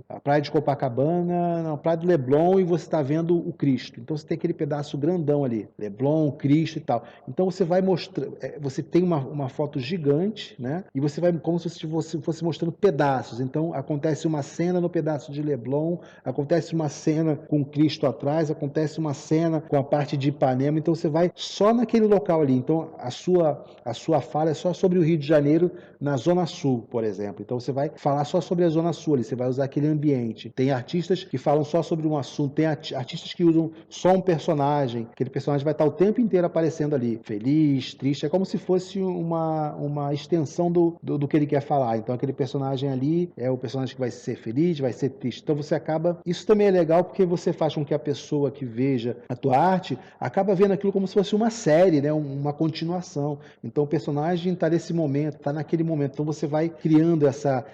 a praia de Copacabana, na praia do Leblon, e você está vendo o Cristo. Então você tem aquele pedaço grandão ali, Leblon, Cristo e tal. Então você vai mostrar, você tem uma foto gigante, né? E você vai como se você fosse mostrando pedaços. Então acontece uma cena no pedaço de Leblon, acontece uma cena com Cristo atrás, acontece uma cena com a parte de Ipanema. Então você vai só naquele local ali. Então a sua fala é só sobre o Rio de Janeiro na Zona Sul, por exemplo. Então você vai falar só sobre a Zona Sul ali, você vai usar aquele ambiente. Tem artistas que falam só sobre um assunto, tem artistas que usam só um personagem, aquele personagem vai estar o tempo inteiro aparecendo ali, feliz, triste, é como se fosse uma extensão do que ele quer falar. Então aquele personagem ali é o personagem que vai ser feliz, vai ser triste. Então você acaba, isso também é legal porque você faz com que a pessoa que veja a tua arte acaba vendo aquilo como se fosse uma série, né? Uma continuação. Então o personagem está nesse momento, está naquele momento. Então você vai criando essa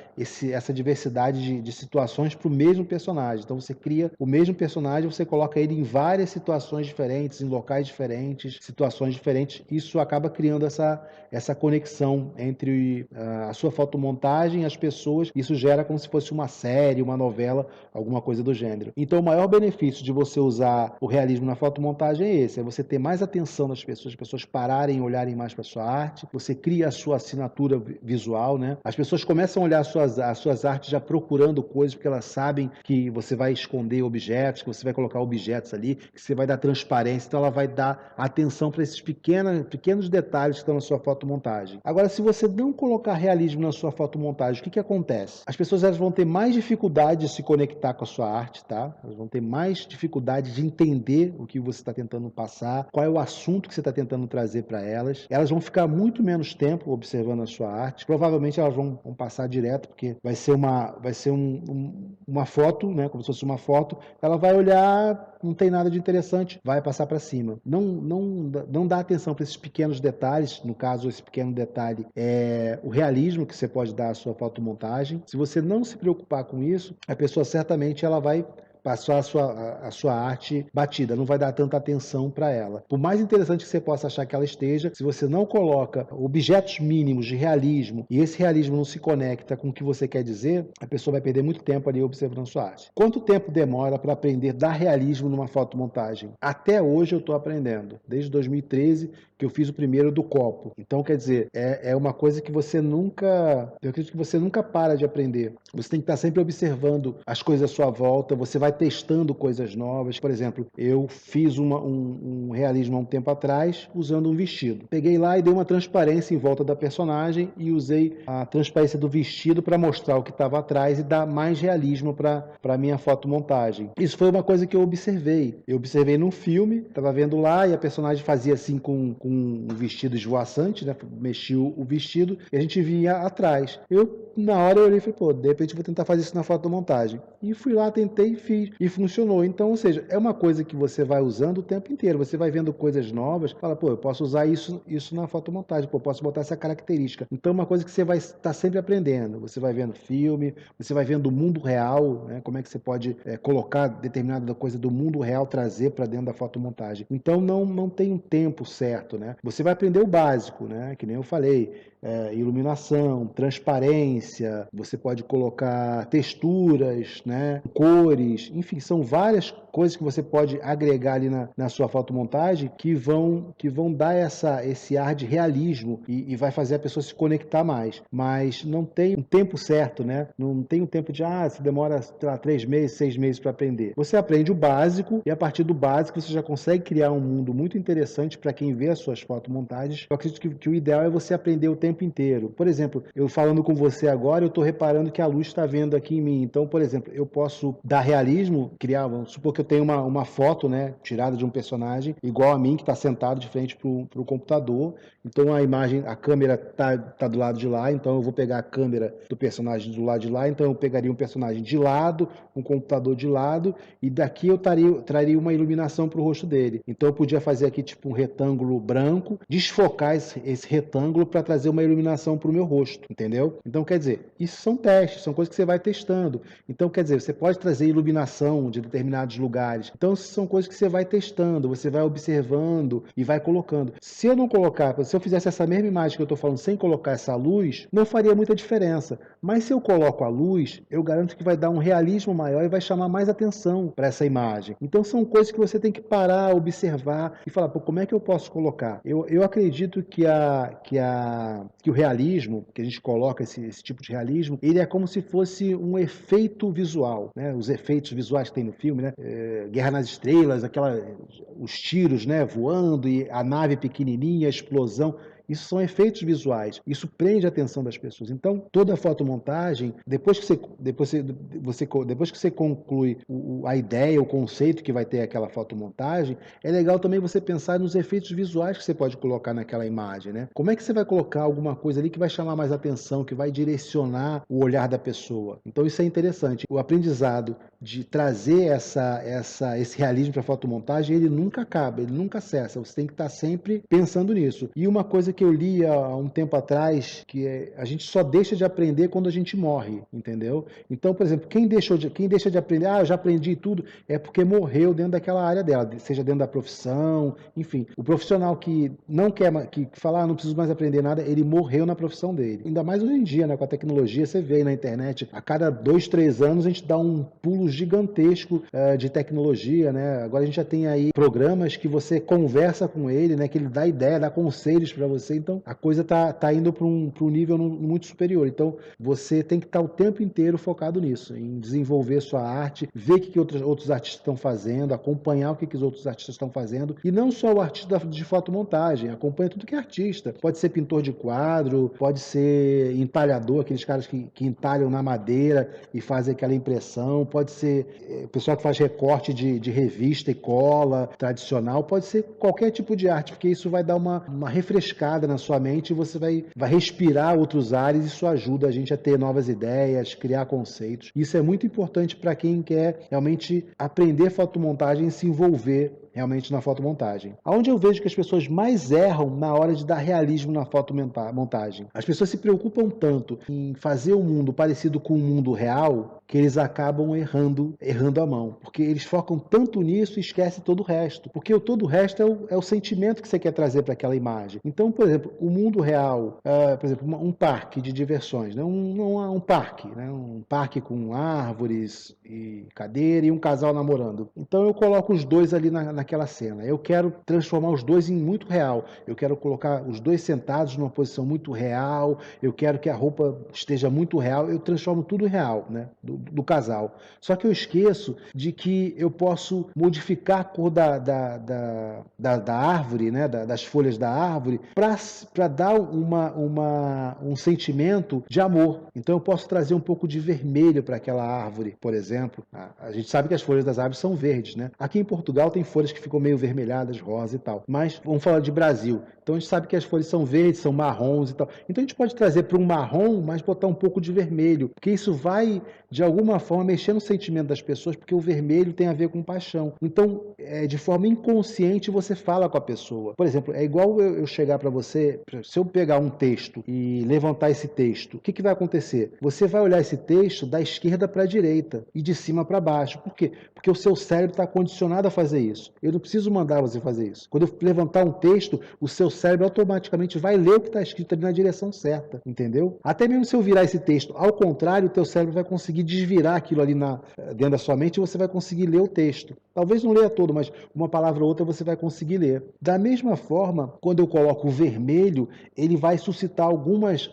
diversidade de situações para o mesmo personagem. Então você cria o mesmo personagem, você coloca ele em várias situações diferentes, em locais diferentes, situações diferentes. Isso acaba criando essa conexão entre a sua fotomontagem e as pessoas. Isso gera como se fosse uma série, uma novela, alguma coisa do gênero. Então o maior benefício de você usar o realismo na fotomontagem é esse, é você ter mais atenção das pessoas, as pessoas pararem e olharem mais para a sua arte, você cria a sua assinatura visual, né? As pessoas começam a olhar as suas artes já procurando coisas, porque elas sabem que você vai esconder objetos, que você vai colocar objetos ali, que você vai dar transparência, então ela vai dar atenção para esses pequenos detalhes que estão na sua fotomontagem. Agora, se você não colocar realismo na sua fotomontagem, o que acontece? As pessoas elas vão ter mais dificuldade de se conectar com a sua arte, tá? Elas vão ter mais dificuldade de entender o que você está tentando passar, qual é o assunto que você está tentando trazer para elas. Elas vão ficar muito menos tempo observando a sua arte. Provavelmente elas vão passar direto, porque vai ser uma foto, né? Como se fosse uma foto. Ela vai olhar, não tem nada de interessante, vai passar para cima. Não dá atenção para esses pequenos detalhes. No caso, esse pequeno detalhe é o realismo que você pode dar à sua fotomontagem. Se você não se preocupar com isso, a pessoa certamente ela vai passar a sua arte batida, não vai dar tanta atenção para ela. Por mais interessante que você possa achar que ela esteja, se você não coloca objetos mínimos de realismo e esse realismo não se conecta com o que você quer dizer, a pessoa vai perder muito tempo ali observando a sua arte. Quanto tempo demora para aprender a dar realismo numa fotomontagem? Até hoje eu estou aprendendo, desde 2013 que eu fiz o primeiro do copo. Então, quer dizer, é uma coisa que você nunca, eu acredito que você nunca para de aprender. Você tem que estar sempre observando as coisas à sua volta, você vai testando coisas novas. Por exemplo, eu fiz um realismo há um tempo atrás usando um vestido. Peguei lá e dei uma transparência em volta da personagem e usei a transparência do vestido para mostrar o que estava atrás e dar mais realismo para a minha fotomontagem. Isso foi uma coisa que eu observei. Eu observei num filme, estava vendo lá e a personagem fazia assim com um vestido esvoaçante, né? Mexia o vestido e a gente via atrás. Na hora eu olhei e falei, pô, de repente eu vou tentar fazer isso na fotomontagem. E fui lá, tentei e fiz. E funcionou. Então, ou seja, é uma coisa que você vai usando o tempo inteiro. Você vai vendo coisas novas, fala, pô, eu posso usar isso na fotomontagem, pô, eu posso botar essa característica. Então, é uma coisa que você vai estar sempre aprendendo. Você vai vendo filme, você vai vendo o mundo real, né? Como é que você pode colocar determinada coisa do mundo real, trazer para dentro da fotomontagem. Então, não tem um tempo certo, né? Você vai aprender o básico, né? Que nem eu falei. Iluminação, transparência, você pode colocar texturas, né, cores, enfim, são várias coisas que você pode agregar ali na sua fotomontagem que vão dar esse ar de realismo e vai fazer a pessoa se conectar mais. Mas não tem um tempo certo, né? Não tem um tempo de, você demora, sei lá, 3 meses, 6 meses para aprender. Você aprende o básico e a partir do básico você já consegue criar um mundo muito interessante para quem vê a sua suas fotomontagens, eu acredito que o ideal é você aprender o tempo inteiro. Por exemplo, eu falando com você agora, eu estou reparando que a luz está vendo aqui em mim. Então, por exemplo, eu posso dar realismo, criar, vamos supor que eu tenho uma foto, né, tirada de um personagem igual a mim, que está sentado de frente para o computador. Então a imagem, a câmera tá do lado de lá, então eu vou pegar a câmera do personagem do lado de lá, então eu pegaria um personagem de lado, um computador de lado, e daqui eu traria uma iluminação para o rosto dele. Então eu podia fazer aqui tipo um retângulo branco, desfocar esse retângulo para trazer uma iluminação para o meu rosto, entendeu? Então quer dizer, isso são testes, são coisas que você vai testando. Então quer dizer, você pode trazer iluminação de determinados lugares. Então são coisas que você vai testando, você vai observando e vai colocando. Se eu não colocar, se eu fizesse essa mesma imagem que eu estou falando sem colocar essa luz, não faria muita diferença. Mas se eu coloco a luz, eu garanto que vai dar um realismo maior e vai chamar mais atenção para essa imagem. Então são coisas que você tem que parar, observar e falar, pô, como é que eu posso colocar? Eu acredito que o realismo, que a gente coloca esse tipo de realismo, ele é como se fosse um efeito visual, né? Os efeitos visuais que tem no filme, né? Guerra nas Estrelas, os tiros, né, voando e a nave pequenininha, a explosão. Isso são efeitos visuais. Isso prende a atenção das pessoas. Então, toda a fotomontagem, depois que você conclui a ideia, o conceito que vai ter aquela fotomontagem, é legal também você pensar nos efeitos visuais que você pode colocar naquela imagem, né? Como é que você vai colocar alguma coisa ali que vai chamar mais atenção, que vai direcionar o olhar da pessoa? Então, isso é interessante. O aprendizado de trazer esse realismo para a fotomontagem, ele nunca acaba, ele nunca cessa. Você tem que estar sempre pensando nisso. E uma coisa que eu li há um tempo atrás, que é, a gente só deixa de aprender quando a gente morre, entendeu? Então, por exemplo, quem deixa de aprender, eu já aprendi tudo, é porque morreu dentro daquela área dela, seja dentro da profissão, enfim. O profissional que não quer, que fala, não preciso mais aprender nada, ele morreu na profissão dele. Ainda mais hoje em dia, né, com a tecnologia, você vê aí na internet, a cada 2, 3 anos a gente dá um pulo gigantesco de tecnologia, né? Agora a gente já tem aí programas que você conversa com ele, né, que ele dá ideia, dá conselhos para você. Então a coisa tá indo para um nível muito superior. Então você tem que estar o tempo inteiro focado nisso, em desenvolver sua arte, ver o que outros artistas estão fazendo, acompanhar o que os outros artistas estão fazendo. E não só o artista de fotomontagem, acompanha tudo que é artista. Pode ser pintor de quadro, pode ser entalhador, aqueles caras que entalham na madeira e fazem aquela impressão, pode ser pessoal que faz recorte de revista e cola tradicional, pode ser qualquer tipo de arte, porque isso vai dar uma refrescada na sua mente e você vai respirar outros ares, e isso ajuda a gente a ter novas ideias, criar conceitos. Isso é muito importante para quem quer realmente aprender fotomontagem e se envolver realmente na fotomontagem. Aonde eu vejo que as pessoas mais erram na hora de dar realismo na fotomontagem. As pessoas se preocupam tanto em fazer o mundo parecido com o mundo real que eles acabam errando a mão. Porque eles focam tanto nisso e esquecem todo o resto. Porque todo o resto é o sentimento que você quer trazer para aquela imagem. Então, por exemplo, o mundo real, por exemplo, um parque de diversões, né? um parque, né? Um parque com árvores e cadeira e um casal namorando. Então eu coloco os dois ali naquela cena. Eu quero transformar os dois em muito real. Eu quero colocar os dois sentados numa posição muito real. Eu quero que a roupa esteja muito real. Eu transformo tudo em real, né? Do casal. Só que eu esqueço de que eu posso modificar a cor da árvore, né? Das folhas da árvore, para dar um sentimento de amor. Então eu posso trazer um pouco de vermelho para aquela árvore, por exemplo. A gente sabe que as folhas das árvores são verdes, né? Aqui em Portugal tem folhas que ficam meio vermelhadas, rosa e tal. Mas vamos falar de Brasil. Então a gente sabe que as folhas são verdes, são marrons e tal. Então a gente pode trazer para um marrom, mas botar um pouco de vermelho, porque isso vai, de alguma forma, mexer no sentimento das pessoas, porque o vermelho tem a ver com paixão. Então, de forma inconsciente, você fala com a pessoa. Por exemplo, é igual eu chegar para você, se eu pegar um texto e levantar esse texto, o que vai acontecer? Você vai olhar esse texto da esquerda para a direita e de cima para baixo. Por quê? Porque o seu cérebro está condicionado a fazer isso. Eu não preciso mandar você fazer isso. Quando eu levantar um texto, o seu cérebro automaticamente vai ler o que está escrito ali na direção certa, entendeu? Até mesmo se eu virar esse texto ao contrário, o teu cérebro vai conseguir desvirar aquilo ali dentro da sua mente e você vai conseguir ler o texto. Talvez não leia todo, mas uma palavra ou outra você vai conseguir ler. Da mesma forma, quando eu coloco o vermelho, ele vai suscitar algumas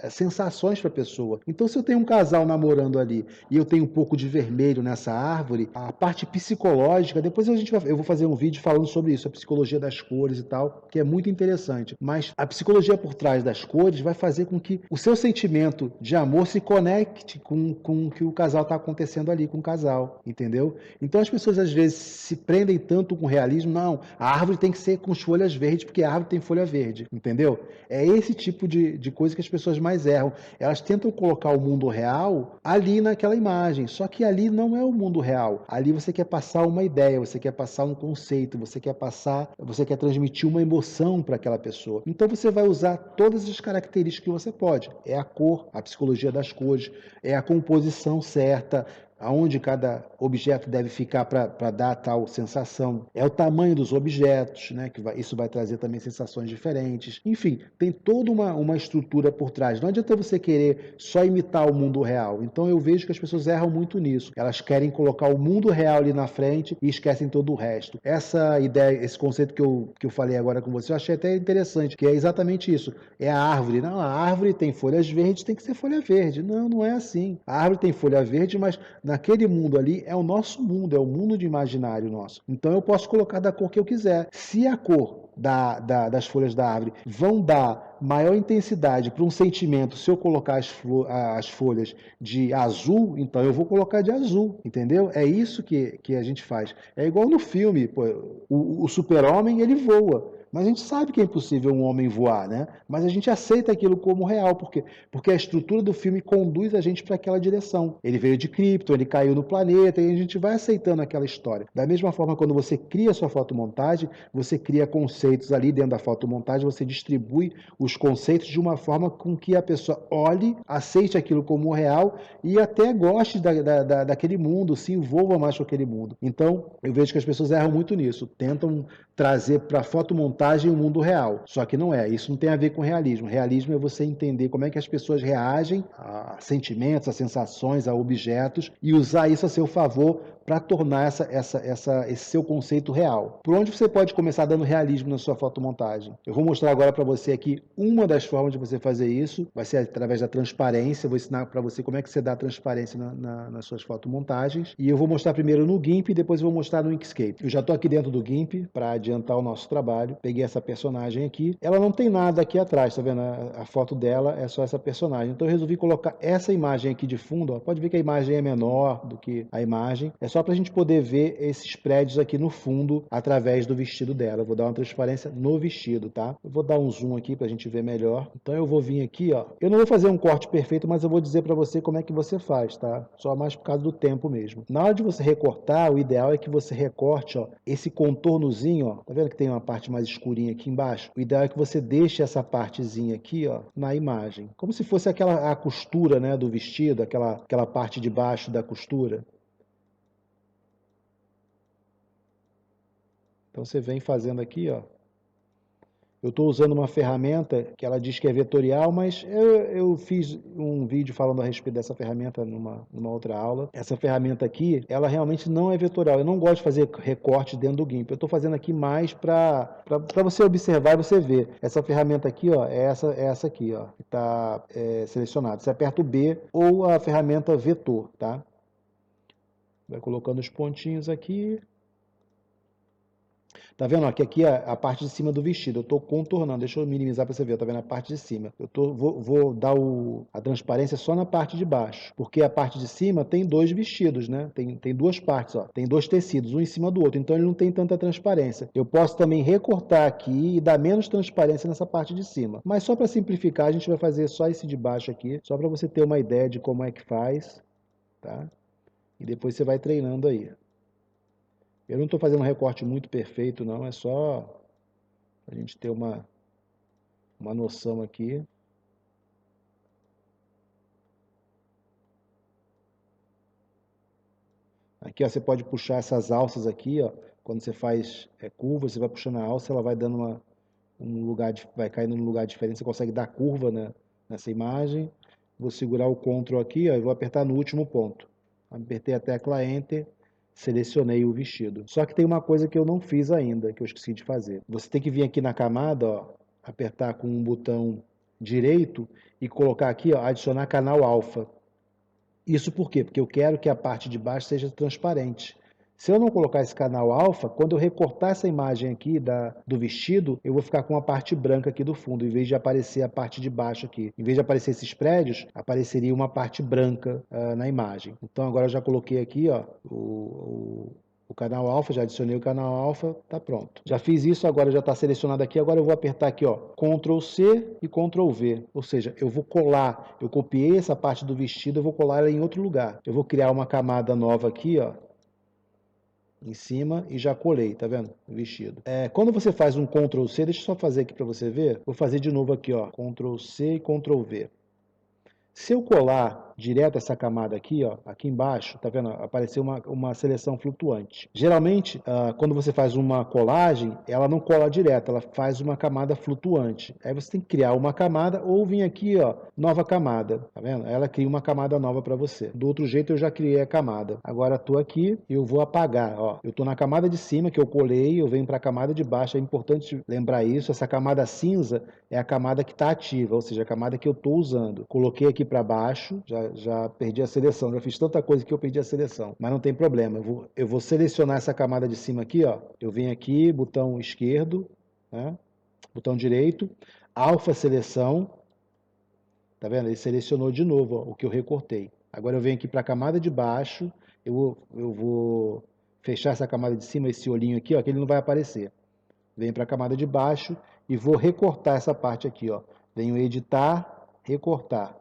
sensações para a pessoa. Então, se eu tenho um casal namorando ali e eu tenho um pouco de vermelho nessa árvore, a parte psicológica, depois eu vou fazer um vídeo falando sobre isso, a psicologia das cores e tal, que é muito interessante. Mas a psicologia por trás das cores vai fazer com que o seu sentimento de amor se conecte com o que o casal está acontecendo ali com o casal, entendeu? Então as pessoas às vezes se prendem tanto com realismo, não, a árvore tem que ser com folhas verdes porque a árvore tem folha verde, entendeu? É esse tipo de coisa que as pessoas mais erram. Elas tentam colocar o mundo real ali naquela imagem, só que ali não é o mundo real. Ali você quer passar uma ideia, você quer passar um conceito, você quer transmitir uma emoção para aquela pessoa. Então você vai usar todas as características que você pode. É a cor, a psicologia das cores, é a composição certa, aonde cada objeto deve ficar para dar tal sensação. É o tamanho dos objetos, né? Isso vai trazer também sensações diferentes. Enfim, tem toda uma estrutura por trás. Não adianta você querer só imitar o mundo real. Então eu vejo que as pessoas erram muito nisso. Elas querem colocar o mundo real ali na frente e esquecem todo o resto. Essa ideia, esse conceito que eu falei agora com você, eu achei até interessante, que é exatamente isso. É a árvore. Não, a árvore tem folhas verdes, tem que ser folha verde. Não, não é assim. A árvore tem folha verde, mas naquele mundo ali é o nosso mundo, é o mundo de imaginário nosso. Então eu posso colocar da cor que eu quiser. Se a cor das folhas da árvore vão dar maior intensidade para um sentimento, se eu colocar as folhas de azul, então eu vou colocar de azul, entendeu? É isso que a gente faz. É igual no filme, pô, o super-homem ele voa. Mas a gente sabe que é impossível um homem voar, né? Mas a gente aceita aquilo como real, porque a estrutura do filme conduz a gente para aquela direção. Ele veio de Krypton, ele caiu no planeta e a gente vai aceitando aquela história. Da mesma forma, quando você cria a sua fotomontagem, você cria conceitos ali dentro da fotomontagem, você distribui os conceitos de uma forma com que a pessoa olhe, aceite aquilo como real e até goste daquele mundo, se envolva mais com aquele mundo. Então, eu vejo que as pessoas erram muito nisso, tentam trazer para a fotomontagem o mundo real. Só que não é, isso não tem a ver com realismo. Realismo é você entender como é que as pessoas reagem a sentimentos, a sensações, a objetos e usar isso a seu favor para tornar esse seu conceito real. Por onde você pode começar dando realismo na sua fotomontagem? Eu vou mostrar agora para você aqui uma das formas de você fazer isso, vai ser através da transparência. Eu vou ensinar para você como é que você dá transparência nas suas fotomontagens. E eu vou mostrar primeiro no GIMP e depois eu vou mostrar no Inkscape. Eu já estou aqui dentro do GIMP para adiantar o nosso trabalho. Peguei essa personagem aqui. Ela não tem nada aqui atrás, tá vendo? A foto dela é só essa personagem. Então eu resolvi colocar essa imagem aqui de fundo. Ó. Pode ver que a imagem é menor do que a imagem. É só para a gente poder ver esses prédios aqui no fundo através do vestido dela. Eu vou dar uma transparência no vestido, tá? Eu vou dar um zoom aqui para a gente ver melhor. Então eu vou vir aqui, ó. Eu não vou fazer um corte perfeito, mas eu vou dizer para você como é que você faz, tá? Só mais por causa do tempo mesmo. Na hora de você recortar, o ideal é que você recorte, ó, esse contornozinho, ó. Tá vendo que tem uma parte mais escurinha aqui embaixo? O ideal é que você deixe essa partezinha aqui, ó, na imagem. Como se fosse a costura, né, do vestido, aquela parte de baixo da costura. Então você vem fazendo aqui, ó. Eu estou usando uma ferramenta que ela diz que é vetorial, mas eu fiz um vídeo falando a respeito dessa ferramenta numa outra aula. Essa ferramenta aqui, ela realmente não é vetorial. Eu não gosto de fazer recorte dentro do GIMP. Eu estou fazendo aqui mais para você observar e você ver. Essa ferramenta aqui, ó, é essa aqui, ó, que está selecionada. Você aperta o B ou a ferramenta vetor, tá? Vai colocando os pontinhos aqui. Tá vendo? Aqui é a parte de cima do vestido. Eu estou contornando. Deixa eu minimizar para você ver. Tá vendo a parte de cima? Vou dar a transparência só na parte de baixo. Porque a parte de cima tem dois vestidos, né? Tem duas partes, ó. Tem dois tecidos, um em cima do outro. Então ele não tem tanta transparência. Eu posso também recortar aqui e dar menos transparência nessa parte de cima. Mas só para simplificar, a gente vai fazer só esse de baixo aqui. Só para você ter uma ideia de como é que faz. Tá? E depois você vai treinando aí. Eu não estou fazendo um recorte muito perfeito, não, é só a gente ter uma noção aqui. Aqui, ó, você pode puxar essas alças aqui, ó, quando você faz curva, você vai puxando a alça, ela vai dando vai caindo num lugar diferente, você consegue dar curva, né, nessa imagem. Vou segurar o Ctrl aqui, ó, e vou apertar no último ponto. Apertei a tecla Enter. selecionei o vestido. Só que tem uma coisa que eu não fiz ainda, que eu esqueci de fazer. Você tem que vir aqui na camada, ó, apertar com um botão direito e colocar aqui, ó, adicionar canal alfa. Isso por quê? Porque eu quero que a parte de baixo seja transparente. Se eu não colocar esse canal alfa, quando eu recortar essa imagem aqui do vestido, eu vou ficar com a parte branca aqui do fundo, em vez de aparecer a parte de baixo aqui. Em vez de aparecer esses prédios, apareceria uma parte branca na imagem. Então agora eu já coloquei aqui, ó, o canal alfa, já adicionei o canal alfa, tá pronto. Já fiz isso, agora já está selecionado aqui, agora eu vou apertar aqui, ó, Ctrl C e Ctrl V, ou seja, eu vou colar, eu copiei essa parte do vestido, eu vou colar ela em outro lugar. Eu vou criar uma camada nova aqui, ó, em cima e já colei, tá vendo? O vestido. Quando você faz um Ctrl C, deixa eu só fazer aqui para você ver, vou fazer de novo aqui, ó, Ctrl C e Ctrl V. Se eu colar direto essa camada aqui, ó, aqui embaixo, tá vendo? Apareceu uma seleção flutuante. Geralmente, quando você faz uma colagem, ela não cola direto, ela faz uma camada flutuante. Aí você tem que criar uma camada ou vir aqui, ó, nova camada, tá vendo? Ela cria uma camada nova para você. Do outro jeito eu já criei a camada. Agora estou aqui e eu vou apagar, ó. Eu estou na camada de cima que eu colei, eu venho para a camada de baixo. É importante lembrar isso. Essa camada cinza é a camada que está ativa, ou seja, a camada que eu estou usando. Coloquei aqui para baixo, já perdi a seleção, já fiz tanta coisa que eu perdi a seleção, mas não tem problema, eu vou selecionar essa camada de cima aqui, ó, eu venho aqui, botão esquerdo, né? Botão direito, alfa seleção, tá vendo? Ele selecionou de novo, ó, o que eu recortei. Agora eu venho aqui para a camada de baixo, eu vou fechar essa camada de cima, esse olhinho aqui, ó, que ele não vai aparecer. Venho para a camada de baixo e vou recortar essa parte aqui, ó. Venho editar, recortar.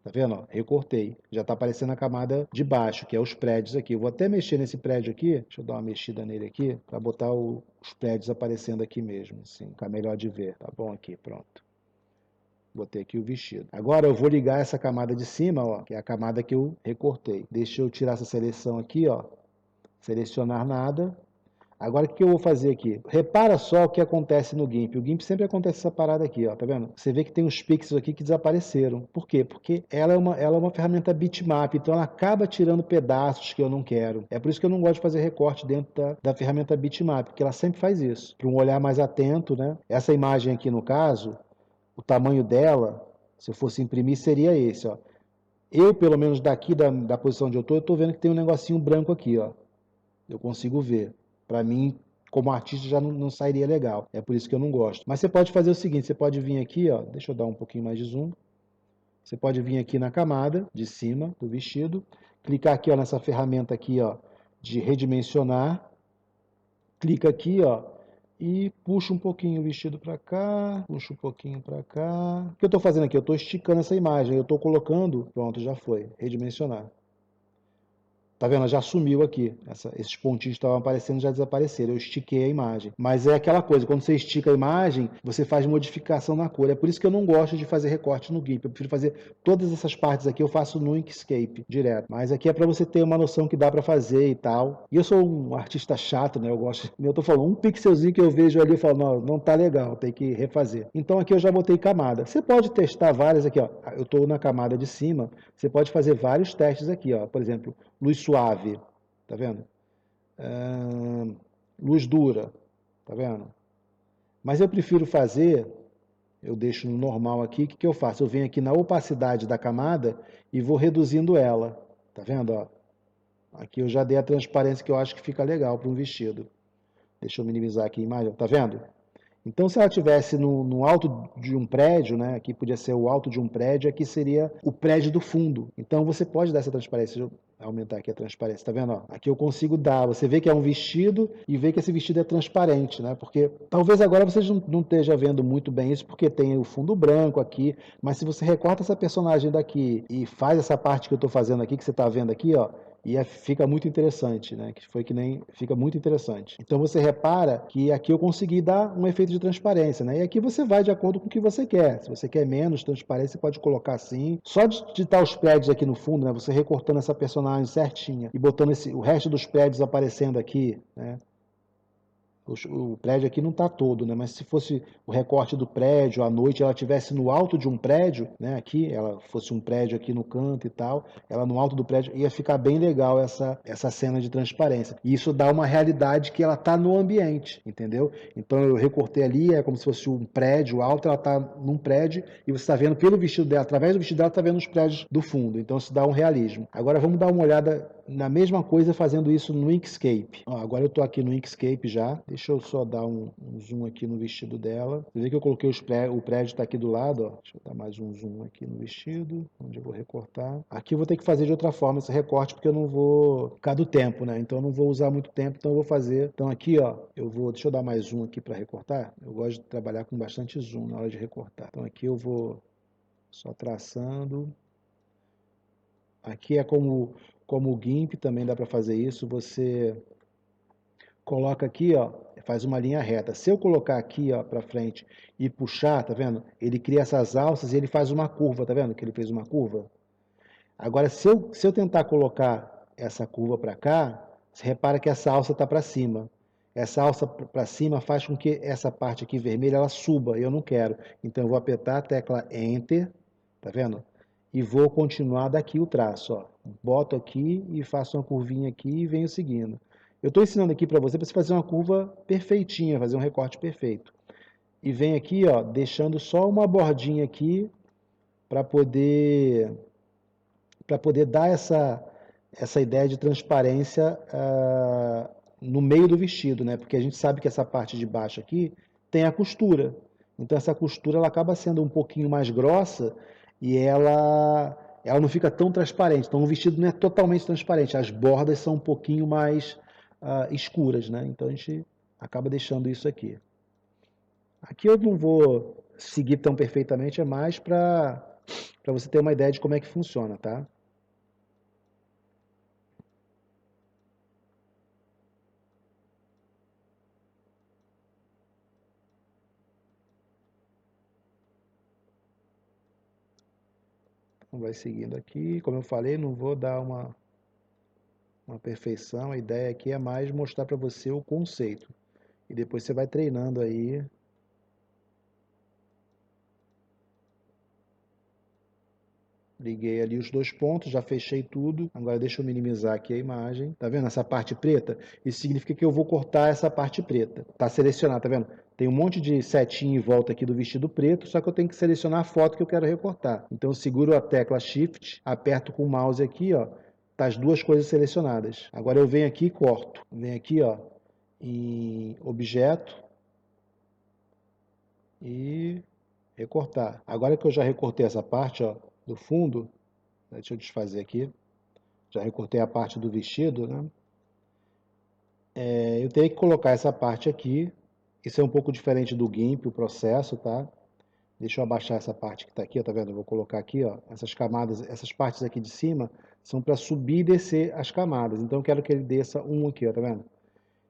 Tá vendo? Ó, recortei. Já está aparecendo a camada de baixo, que é os prédios aqui. Eu vou até mexer nesse prédio aqui. Deixa eu dar uma mexida nele aqui, para botar os prédios aparecendo aqui mesmo, assim, ficar melhor de ver. Tá bom aqui, pronto. Botei aqui o vestido. Agora eu vou ligar essa camada de cima, ó, que é a camada que eu recortei. Deixa eu tirar essa seleção aqui, ó. Selecionar nada. Agora o que eu vou fazer aqui? Repara só o que acontece no GIMP. O GIMP sempre acontece essa parada aqui, ó, tá vendo? Você vê que tem uns pixels aqui que desapareceram. Por quê? Porque ela é uma ferramenta bitmap, então ela acaba tirando pedaços que eu não quero. É por isso que eu não gosto de fazer recorte dentro da ferramenta bitmap, porque ela sempre faz isso. Para um olhar mais atento, né? Essa imagem aqui, no caso, o tamanho dela, se eu fosse imprimir, seria esse, ó. Eu, pelo menos daqui da posição onde eu tô vendo que tem um negocinho branco aqui, ó. Eu consigo ver. Para mim, como artista, já não sairia legal. É por isso que eu não gosto. Mas você pode fazer o seguinte, você pode vir aqui, ó, deixa eu dar um pouquinho mais de zoom. Você pode vir aqui na camada de cima do vestido, clicar aqui, ó, nessa ferramenta aqui, ó, de redimensionar. Clica aqui, ó, e puxa um pouquinho o vestido para cá, puxa um pouquinho para cá. O que eu estou fazendo aqui? Eu estou esticando essa imagem, eu estou colocando, pronto, já foi, redimensionar. Tá vendo? Já sumiu aqui. Esses pontinhos que estavam aparecendo já desapareceram. Eu estiquei a imagem. Mas é aquela coisa, quando você estica a imagem, você faz modificação na cor. É por isso que eu não gosto de fazer recorte no GIMP. Eu prefiro fazer todas essas partes aqui, eu faço no Inkscape direto. Mas aqui é para você ter uma noção que dá para fazer e tal. E eu sou um artista chato, né? Eu gosto. Eu tô falando, um pixelzinho que eu vejo ali, eu falo, não tá legal, tem que refazer. Então aqui eu já botei camada. Você pode testar várias aqui, ó. Eu tô na camada de cima. Você pode fazer vários testes aqui, ó. Por exemplo, luz suave, tá vendo? Luz dura, tá vendo? Mas eu prefiro fazer, eu deixo no normal aqui, o que eu faço? Eu venho aqui na opacidade da camada e vou reduzindo ela, tá vendo? Ó? Aqui eu já dei a transparência que eu acho que fica legal para um vestido. Deixa eu minimizar aqui a imagem, tá vendo? Então, se ela estivesse no alto de um prédio, né, aqui podia ser o alto de um prédio, aqui seria o prédio do fundo. Então, você pode dar essa transparência. Deixa eu aumentar aqui a transparência, tá vendo? Ó, aqui eu consigo dar. Você vê que é um vestido e vê que esse vestido é transparente, né? Porque talvez agora você não esteja vendo muito bem isso, porque tem o fundo branco aqui, mas se você recorta essa personagem daqui e faz essa parte que eu estou fazendo aqui, que você está vendo aqui, ó, e fica muito interessante, né? Que foi que nem fica muito interessante. Então você repara que aqui eu consegui dar um efeito de transparência, né? E aqui você vai de acordo com o que você quer. Se você quer menos transparência, você pode colocar assim. Só de estar os prédios aqui no fundo, né? Você recortando essa personagem certinha e botando o resto dos prédios aparecendo aqui, né? O prédio aqui não está todo, né? Mas se fosse o recorte do prédio, à noite ela estivesse no alto de um prédio, né? Aqui, ela fosse um prédio aqui no canto e tal, ela no alto do prédio, ia ficar bem legal essa cena de transparência. E isso dá uma realidade que ela está no ambiente, entendeu? Então eu recortei ali, é como se fosse um prédio alto, ela está num prédio e você está vendo pelo vestido dela, através do vestido dela, está vendo os prédios do fundo. Então isso dá um realismo. Agora vamos dar uma olhada na mesma coisa fazendo isso no Inkscape. Ó, agora eu estou aqui no Inkscape já. Deixa eu só dar um zoom aqui no vestido dela. Você vê que eu coloquei o prédio está aqui do lado. Ó. Deixa eu dar mais um zoom aqui no vestido, onde eu vou recortar. Aqui eu vou ter que fazer de outra forma esse recorte, porque eu não vou... Por causa do tempo, né? Então eu não vou usar muito tempo, então eu vou fazer... Então aqui, ó, eu vou... Deixa eu dar mais zoom aqui para recortar. Eu gosto de trabalhar com bastante zoom na hora de recortar. Então aqui eu vou só traçando. Aqui é como o GIMP também dá para fazer isso. Você coloca aqui, ó, faz uma linha reta. Se eu colocar aqui, ó, para frente e puxar, tá vendo? Ele cria essas alças e ele faz uma curva, tá vendo? Que ele fez uma curva. Agora, se eu tentar colocar essa curva para cá, você repara que essa alça está para cima. Essa alça para cima faz com que essa parte aqui vermelha ela suba, e eu não quero. Então eu vou apertar a tecla Enter, tá vendo? E vou continuar daqui o traço, ó. Boto aqui e faço uma curvinha aqui e venho seguindo. Eu estou ensinando aqui para você fazer uma curva perfeitinha, fazer um recorte perfeito. E vem aqui, ó, deixando só uma bordinha aqui para poder dar essa ideia de transparência no meio do vestido, né? Porque a gente sabe que essa parte de baixo aqui tem a costura. Então essa costura ela acaba sendo um pouquinho mais grossa e ela não fica tão transparente. Então o vestido não é totalmente transparente, as bordas são um pouquinho mais escuras, né? Então a gente acaba deixando isso aqui. Aqui eu não vou seguir tão perfeitamente, é mais para você ter uma ideia de como é que funciona, tá? Então vai seguindo aqui. Como eu falei, não vou dar uma perfeição. A ideia aqui é mais mostrar para você o conceito. E depois você vai treinando aí. Liguei ali os dois pontos, já fechei tudo. Agora deixa eu minimizar aqui a imagem. Tá vendo essa parte preta? Isso significa que eu vou cortar essa parte preta. Tá selecionado, tá vendo? Tem um monte de setinha em volta aqui do vestido preto, só que eu tenho que selecionar a foto que eu quero recortar. Então eu seguro a tecla Shift, aperto com o mouse aqui, ó. Tá as duas coisas selecionadas. Agora eu venho aqui e corto. Venho aqui, ó, em Objeto e recortar. Agora que eu já recortei essa parte, ó, do fundo, deixa eu desfazer aqui. Já recortei a parte do vestido, né? Eu tenho que colocar essa parte aqui. Isso é um pouco diferente do GIMP, o processo, tá? Deixa eu abaixar essa parte que está aqui, ó, tá vendo? Eu vou colocar aqui, ó, essas camadas, essas partes aqui de cima são para subir e descer as camadas. Então eu quero que ele desça um aqui, ó, tá vendo? O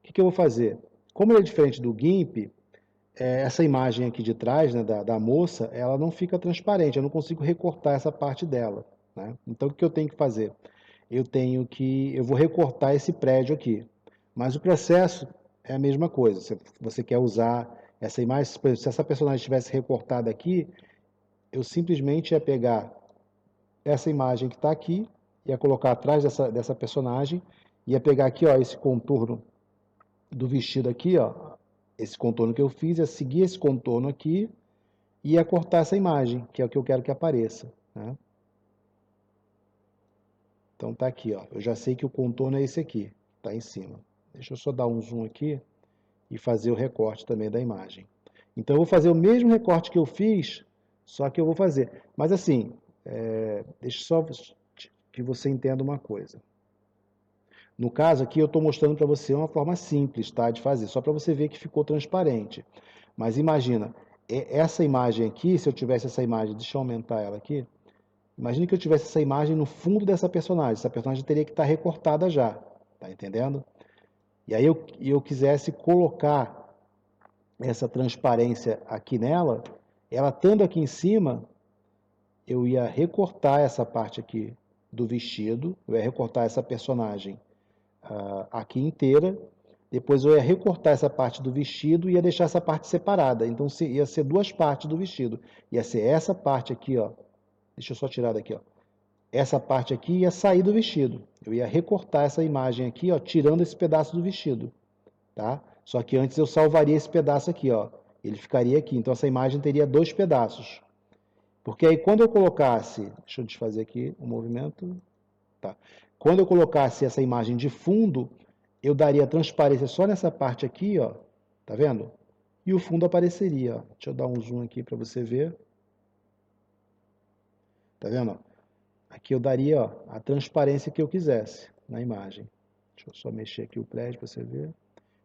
que eu vou fazer? Como ele é diferente do GIMP, essa imagem aqui de trás, né, da moça, ela não fica transparente, eu não consigo recortar essa parte dela, né? Então o que eu tenho que fazer? Eu vou recortar esse prédio aqui. Mas o processo é a mesma coisa. Se você quer usar essa imagem, se essa personagem estivesse recortada aqui, eu simplesmente ia pegar essa imagem que está aqui, ia colocar atrás dessa personagem, ia pegar aqui, ó, esse contorno do vestido aqui, ó, esse contorno que eu fiz, ia seguir esse contorno aqui e ia cortar essa imagem, que é o que eu quero que apareça, né? Então tá aqui, ó. Eu já sei que o contorno é esse aqui, tá em cima. Deixa eu só dar um zoom aqui e fazer o recorte também da imagem. Então eu vou fazer o mesmo recorte que eu fiz, só que eu vou fazer. Mas assim, deixa só que você entenda uma coisa. No caso aqui eu estou mostrando para você uma forma simples, tá, de fazer, só para você ver que ficou transparente. Mas imagina, essa imagem aqui, se eu tivesse essa imagem, deixa eu aumentar ela aqui. Imagina que eu tivesse essa imagem no fundo dessa personagem. Essa personagem teria que estar recortada já, tá entendendo? E aí eu quisesse colocar essa transparência aqui nela, ela estando aqui em cima, eu ia recortar essa parte aqui do vestido, eu ia recortar essa personagem aqui inteira, Depois eu ia recortar essa parte do vestido e ia deixar essa parte separada. Então ia ser duas partes do vestido. Ia ser essa parte aqui, ó. Deixa eu só tirar daqui, ó. Essa parte aqui ia sair do vestido. Eu ia recortar essa imagem aqui, ó, tirando esse pedaço do vestido, tá? Só que antes eu salvaria esse pedaço aqui, ó. Ele ficaria aqui. Então essa imagem teria dois pedaços. Porque aí quando eu colocasse, deixa eu desfazer aqui o movimento, tá? Quando eu colocasse essa imagem de fundo, eu daria transparência só nessa parte aqui, ó. Tá vendo? E o fundo apareceria, ó. Deixa eu dar um zoom aqui para você ver. Tá vendo? Aqui eu daria, ó, a transparência que eu quisesse na imagem. Deixa eu só mexer aqui o prédio para você ver.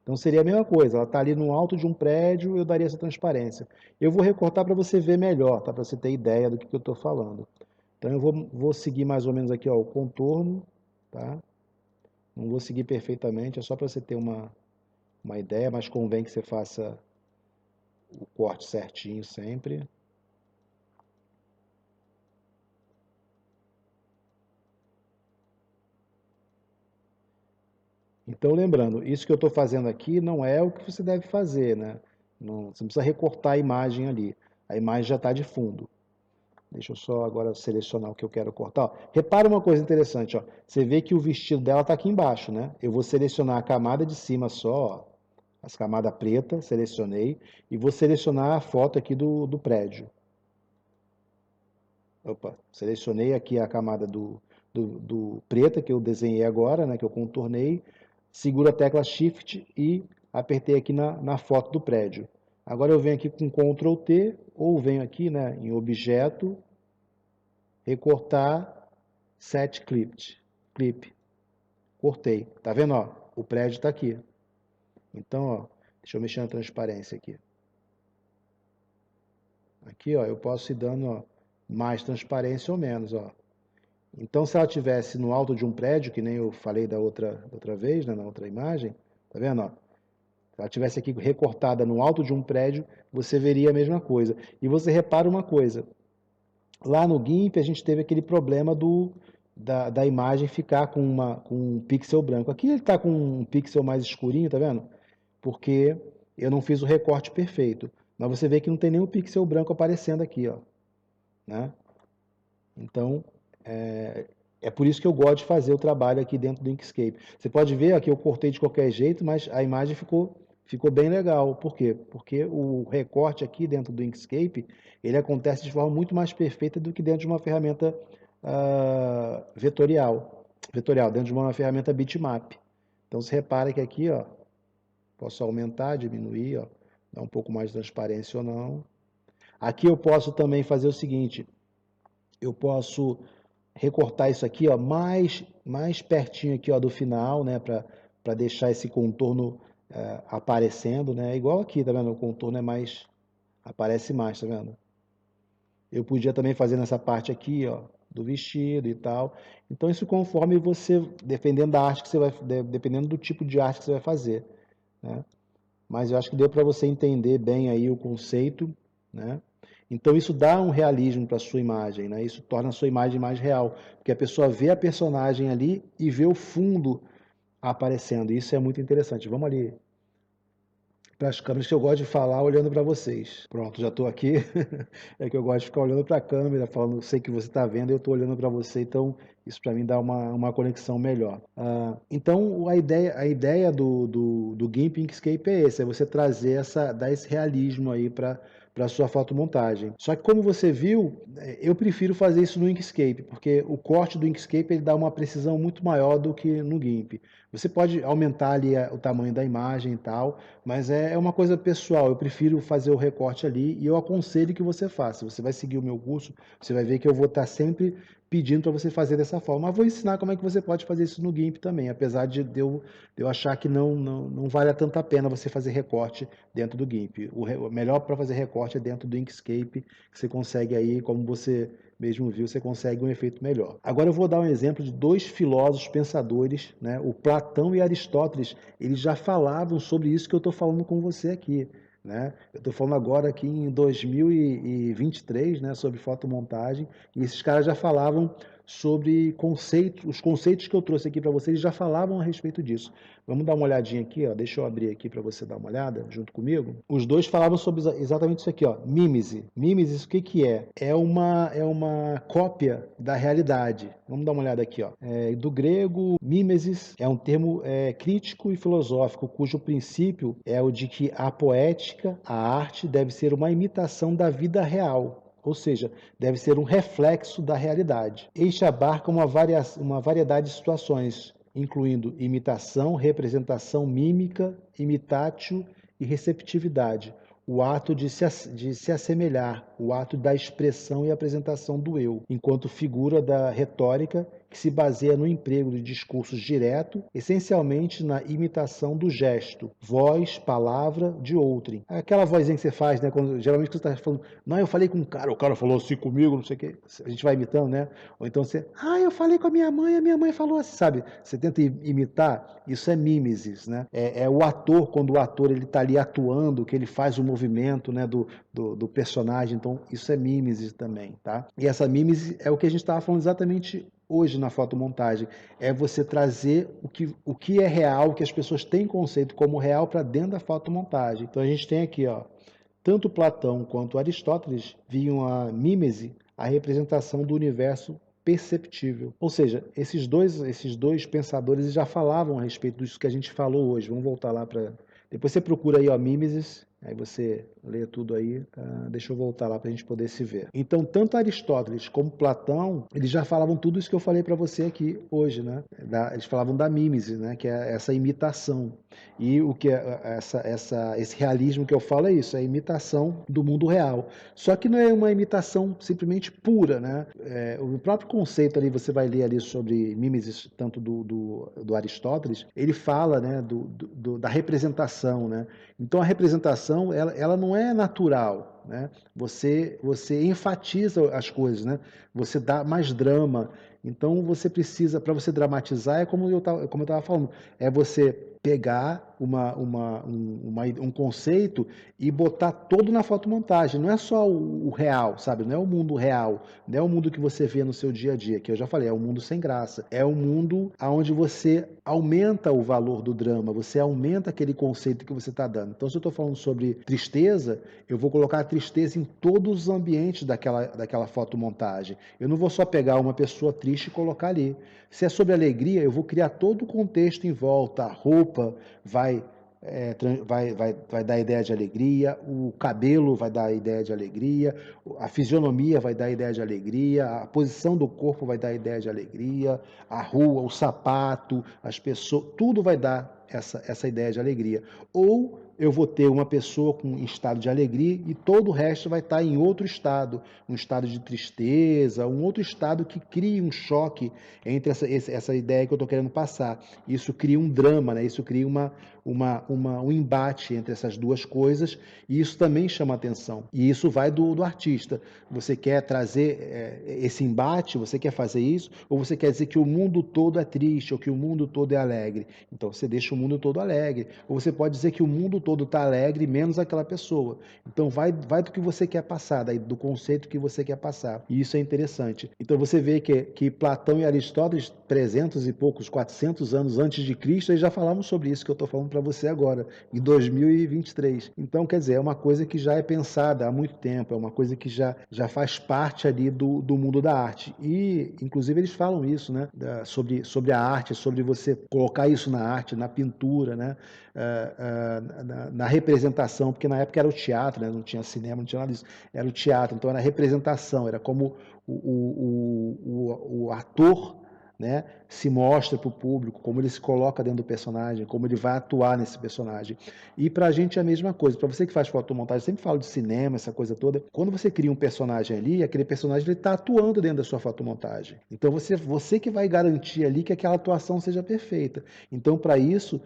Então seria a mesma coisa, ela está ali no alto de um prédio, eu daria essa transparência. Eu vou recortar para você ver melhor, tá? Para você ter ideia do que eu estou falando. Então eu vou seguir mais ou menos aqui, ó, o contorno, tá? Não vou seguir perfeitamente, é só para você ter uma ideia, mas convém que você faça o corte certinho sempre. Então, lembrando, isso que eu estou fazendo aqui não é o que você deve fazer, né? Não, você não precisa recortar a imagem ali. A imagem já está de fundo. Deixa eu só agora selecionar o que eu quero cortar. Ó, repara uma coisa interessante, ó. Você vê que o vestido dela está aqui embaixo, né? Eu vou selecionar a camada de cima só, ó, as camadas preta, selecionei, e vou selecionar a foto aqui do prédio. Opa, selecionei aqui a camada do preta que eu desenhei agora, né? Que eu contornei. Seguro a tecla Shift e apertei aqui na foto do prédio. Agora eu venho aqui com Ctrl T, ou venho aqui, né, em Objeto, recortar, Set Clip. Cortei. Tá vendo, ó? O prédio está aqui. Então, ó, deixa eu mexer na transparência aqui. Aqui, ó, eu posso ir dando, ó, mais transparência ou menos, ó. Então, se ela tivesse no alto de um prédio, que nem eu falei da outra vez, né, na outra imagem, tá vendo, ó? Se ela tivesse aqui recortada no alto de um prédio, você veria a mesma coisa. E você repara uma coisa, lá no GIMP a gente teve aquele problema da imagem ficar com um pixel branco. Aqui ele está com um pixel mais escurinho, tá vendo? Porque eu não fiz o recorte perfeito. Mas você vê que não tem nenhum pixel branco aparecendo aqui, ó, né? Então, é por isso que eu gosto de fazer o trabalho aqui dentro do Inkscape. Você pode ver aqui, eu cortei de qualquer jeito, mas a imagem ficou bem legal. Por quê? Porque o recorte aqui dentro do Inkscape, ele acontece de forma muito mais perfeita do que dentro de uma ferramenta vetorial, dentro de uma ferramenta bitmap. Então você repara que aqui, ó, posso aumentar, diminuir, ó, dar um pouco mais de transparência ou não. Aqui eu posso também fazer o seguinte, eu posso recortar isso aqui, ó, mais pertinho aqui, ó, do final, né, para deixar esse contorno aparecendo, né? Igual aqui, tá vendo? O contorno aparece mais, tá vendo? Eu podia também fazer nessa parte aqui, ó, do vestido e tal. Então isso conforme você, dependendo da arte que você vai, dependendo do tipo de arte que você vai fazer, né? Mas eu acho que deu para você entender bem aí o conceito, né? Então isso dá um realismo para a sua imagem, né? Isso torna a sua imagem mais real, porque a pessoa vê a personagem ali e vê o fundo aparecendo. Isso é muito interessante. Vamos ali para as câmeras que eu gosto de falar olhando para vocês. Pronto, já estou aqui. É que eu gosto de ficar olhando para a câmera, falando, sei que você está vendo, eu estou olhando para você, então isso para mim dá uma conexão melhor. Então a ideia do GIMP Inkscape é esse, é você trazer dar esse realismo aí para a sua fotomontagem. Só que como você viu, eu prefiro fazer isso no Inkscape, porque o corte do Inkscape ele dá uma precisão muito maior do que no GIMP. Você pode aumentar ali o tamanho da imagem e tal, mas é uma coisa pessoal. Eu prefiro fazer o recorte ali e eu aconselho que você faça. Você vai seguir o meu curso, você vai ver que eu vou estar sempre pedindo para você fazer dessa forma. Mas vou ensinar como é que você pode fazer isso no GIMP também, apesar de eu achar que não vale tanto a pena você fazer recorte dentro do GIMP. O melhor para fazer recorte é dentro do Inkscape, que você consegue aí, como você mesmo viu, você consegue um efeito melhor. Agora eu vou dar um exemplo de dois filósofos pensadores, né? O Platão e Aristóteles, eles já falavam sobre isso que eu estou falando com você aqui, né? Eu estou falando agora aqui em 2023, né, sobre fotomontagem, e esses caras já falavam sobre conceitos, os conceitos que eu trouxe aqui para vocês já falavam a respeito disso. Vamos dar uma olhadinha aqui, ó. Deixa eu abrir aqui para você dar uma olhada junto comigo. Os dois falavam sobre exatamente isso aqui, ó. Mímese. Mímesis, o que que é? É uma cópia da realidade. Vamos dar uma olhada aqui, ó. Do grego, mimesis é um termo crítico e filosófico, cujo princípio é o de que a poética, a arte, deve ser uma imitação da vida real. Ou seja, deve ser um reflexo da realidade. Este abarca uma variedade de situações, incluindo imitação, representação mímica, imitatio e receptividade. O ato de se assemelhar, o ato da expressão e apresentação do eu, enquanto figura da retórica que se baseia no emprego de discursos direto, essencialmente na imitação do gesto, voz, palavra de outrem. Aquela vozinha que você faz, né? Quando, geralmente você está falando, não, eu falei com o cara falou assim comigo, não sei o quê. A gente vai imitando, né? Ou então você, eu falei com a minha mãe falou assim, sabe? Você tenta imitar, isso é mimesis, né? É o ator, quando o ator ele está ali atuando, que ele faz o movimento, né, do personagem, então isso é mimesis também, tá? E essa mimesis é o que a gente estava falando exatamente hoje na fotomontagem, é você trazer o que é real, o que as pessoas têm conceito como real para dentro da fotomontagem. Então a gente tem aqui, ó, tanto Platão quanto Aristóteles viam a mímese a representação do universo perceptível. Ou seja, esses dois pensadores já falavam a respeito disso que a gente falou hoje. Vamos voltar lá para... Depois você procura aí, ó, mimesis, aí você lê tudo aí. Deixa eu voltar lá para a gente poder se ver. Então, tanto Aristóteles como Platão, eles já falavam tudo isso que eu falei para você aqui hoje, né? Eles falavam da mímese, né? Que é essa imitação. E o que é esse realismo que eu falo é isso, é a imitação do mundo real. Só que não é uma imitação simplesmente pura, né? O próprio conceito ali, você vai ler ali sobre mimesis, tanto do Aristóteles, ele fala, né, da representação, né? Então a representação, ela não é natural, né? Você enfatiza as coisas, né? Você dá mais drama. Então você precisa, para você dramatizar, é como eu estava falando, é você pegar um conceito e botar todo na fotomontagem. Não é só o real, sabe? Não é o mundo real, não é o mundo que você vê no seu dia a dia, que eu já falei, é um mundo sem graça. É um mundo onde você aumenta o valor do drama, você aumenta aquele conceito que você está dando. Então, se eu estou falando sobre tristeza, eu vou colocar a tristeza em todos os ambientes daquela fotomontagem. Eu não vou só pegar uma pessoa triste e colocar ali. Se é sobre alegria, eu vou criar todo o contexto em volta, a roupa vai dar ideia de alegria, o cabelo vai dar ideia de alegria, a fisionomia vai dar ideia de alegria, a posição do corpo vai dar ideia de alegria, a rua, o sapato, as pessoas, tudo vai dar essa ideia de alegria. Ou eu vou ter uma pessoa com estado de alegria e todo o resto vai estar em outro estado, um estado de tristeza, um outro estado que cria um choque entre essa ideia que eu estou querendo passar. Isso cria um drama, né? Isso cria um embate entre essas duas coisas e isso também chama atenção. E isso vai do artista. Você quer trazer esse embate, você quer fazer isso, ou você quer dizer que o mundo todo é triste ou que o mundo todo é alegre? Então você deixa o mundo todo alegre. Ou você pode dizer que o mundo todo está alegre, menos aquela pessoa. Então vai do que você quer passar, do conceito que você quer passar. E isso é interessante. Então você vê que Platão e Aristóteles, 300 e poucos, 400 anos antes de Cristo, eles já falavam sobre isso que eu estou falando para você agora, em 2023. Então, quer dizer, é uma coisa que já é pensada há muito tempo, é uma coisa que já faz parte ali do mundo da arte. E, inclusive, eles falam isso, né? Sobre a arte, sobre você colocar isso na arte, na pintura, né? Na representação, porque na época era o teatro, né? Não tinha cinema, não tinha nada disso, era o teatro, então era representação, era como o ator, né, se mostra para o público, como ele se coloca dentro do personagem, como ele vai atuar nesse personagem. E para a gente é a mesma coisa. Para você que faz fotomontagem, eu sempre falo de cinema, essa coisa toda. Quando você cria um personagem ali, aquele personagem está atuando dentro da sua fotomontagem. Então você que vai garantir ali que aquela atuação seja perfeita. Então, para isso,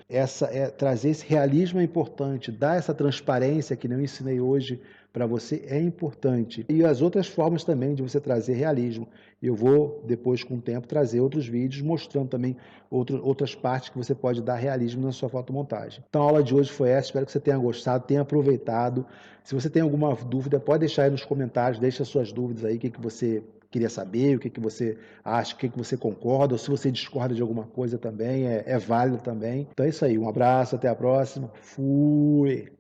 trazer esse realismo é importante, dar essa transparência que eu ensinei hoje para você é importante. E as outras formas também de você trazer realismo. Eu vou, depois, com o tempo, trazer outros vídeos mostrando também outras partes que você pode dar realismo na sua fotomontagem. Então a aula de hoje foi essa, espero que você tenha gostado, tenha aproveitado. Se você tem alguma dúvida, pode deixar aí nos comentários, deixa suas dúvidas aí, o que você Queria saber o que que você acha, o que que você concorda, ou se você discorda de alguma coisa também, é válido também. Então é isso aí, um abraço, até a próxima. Fui!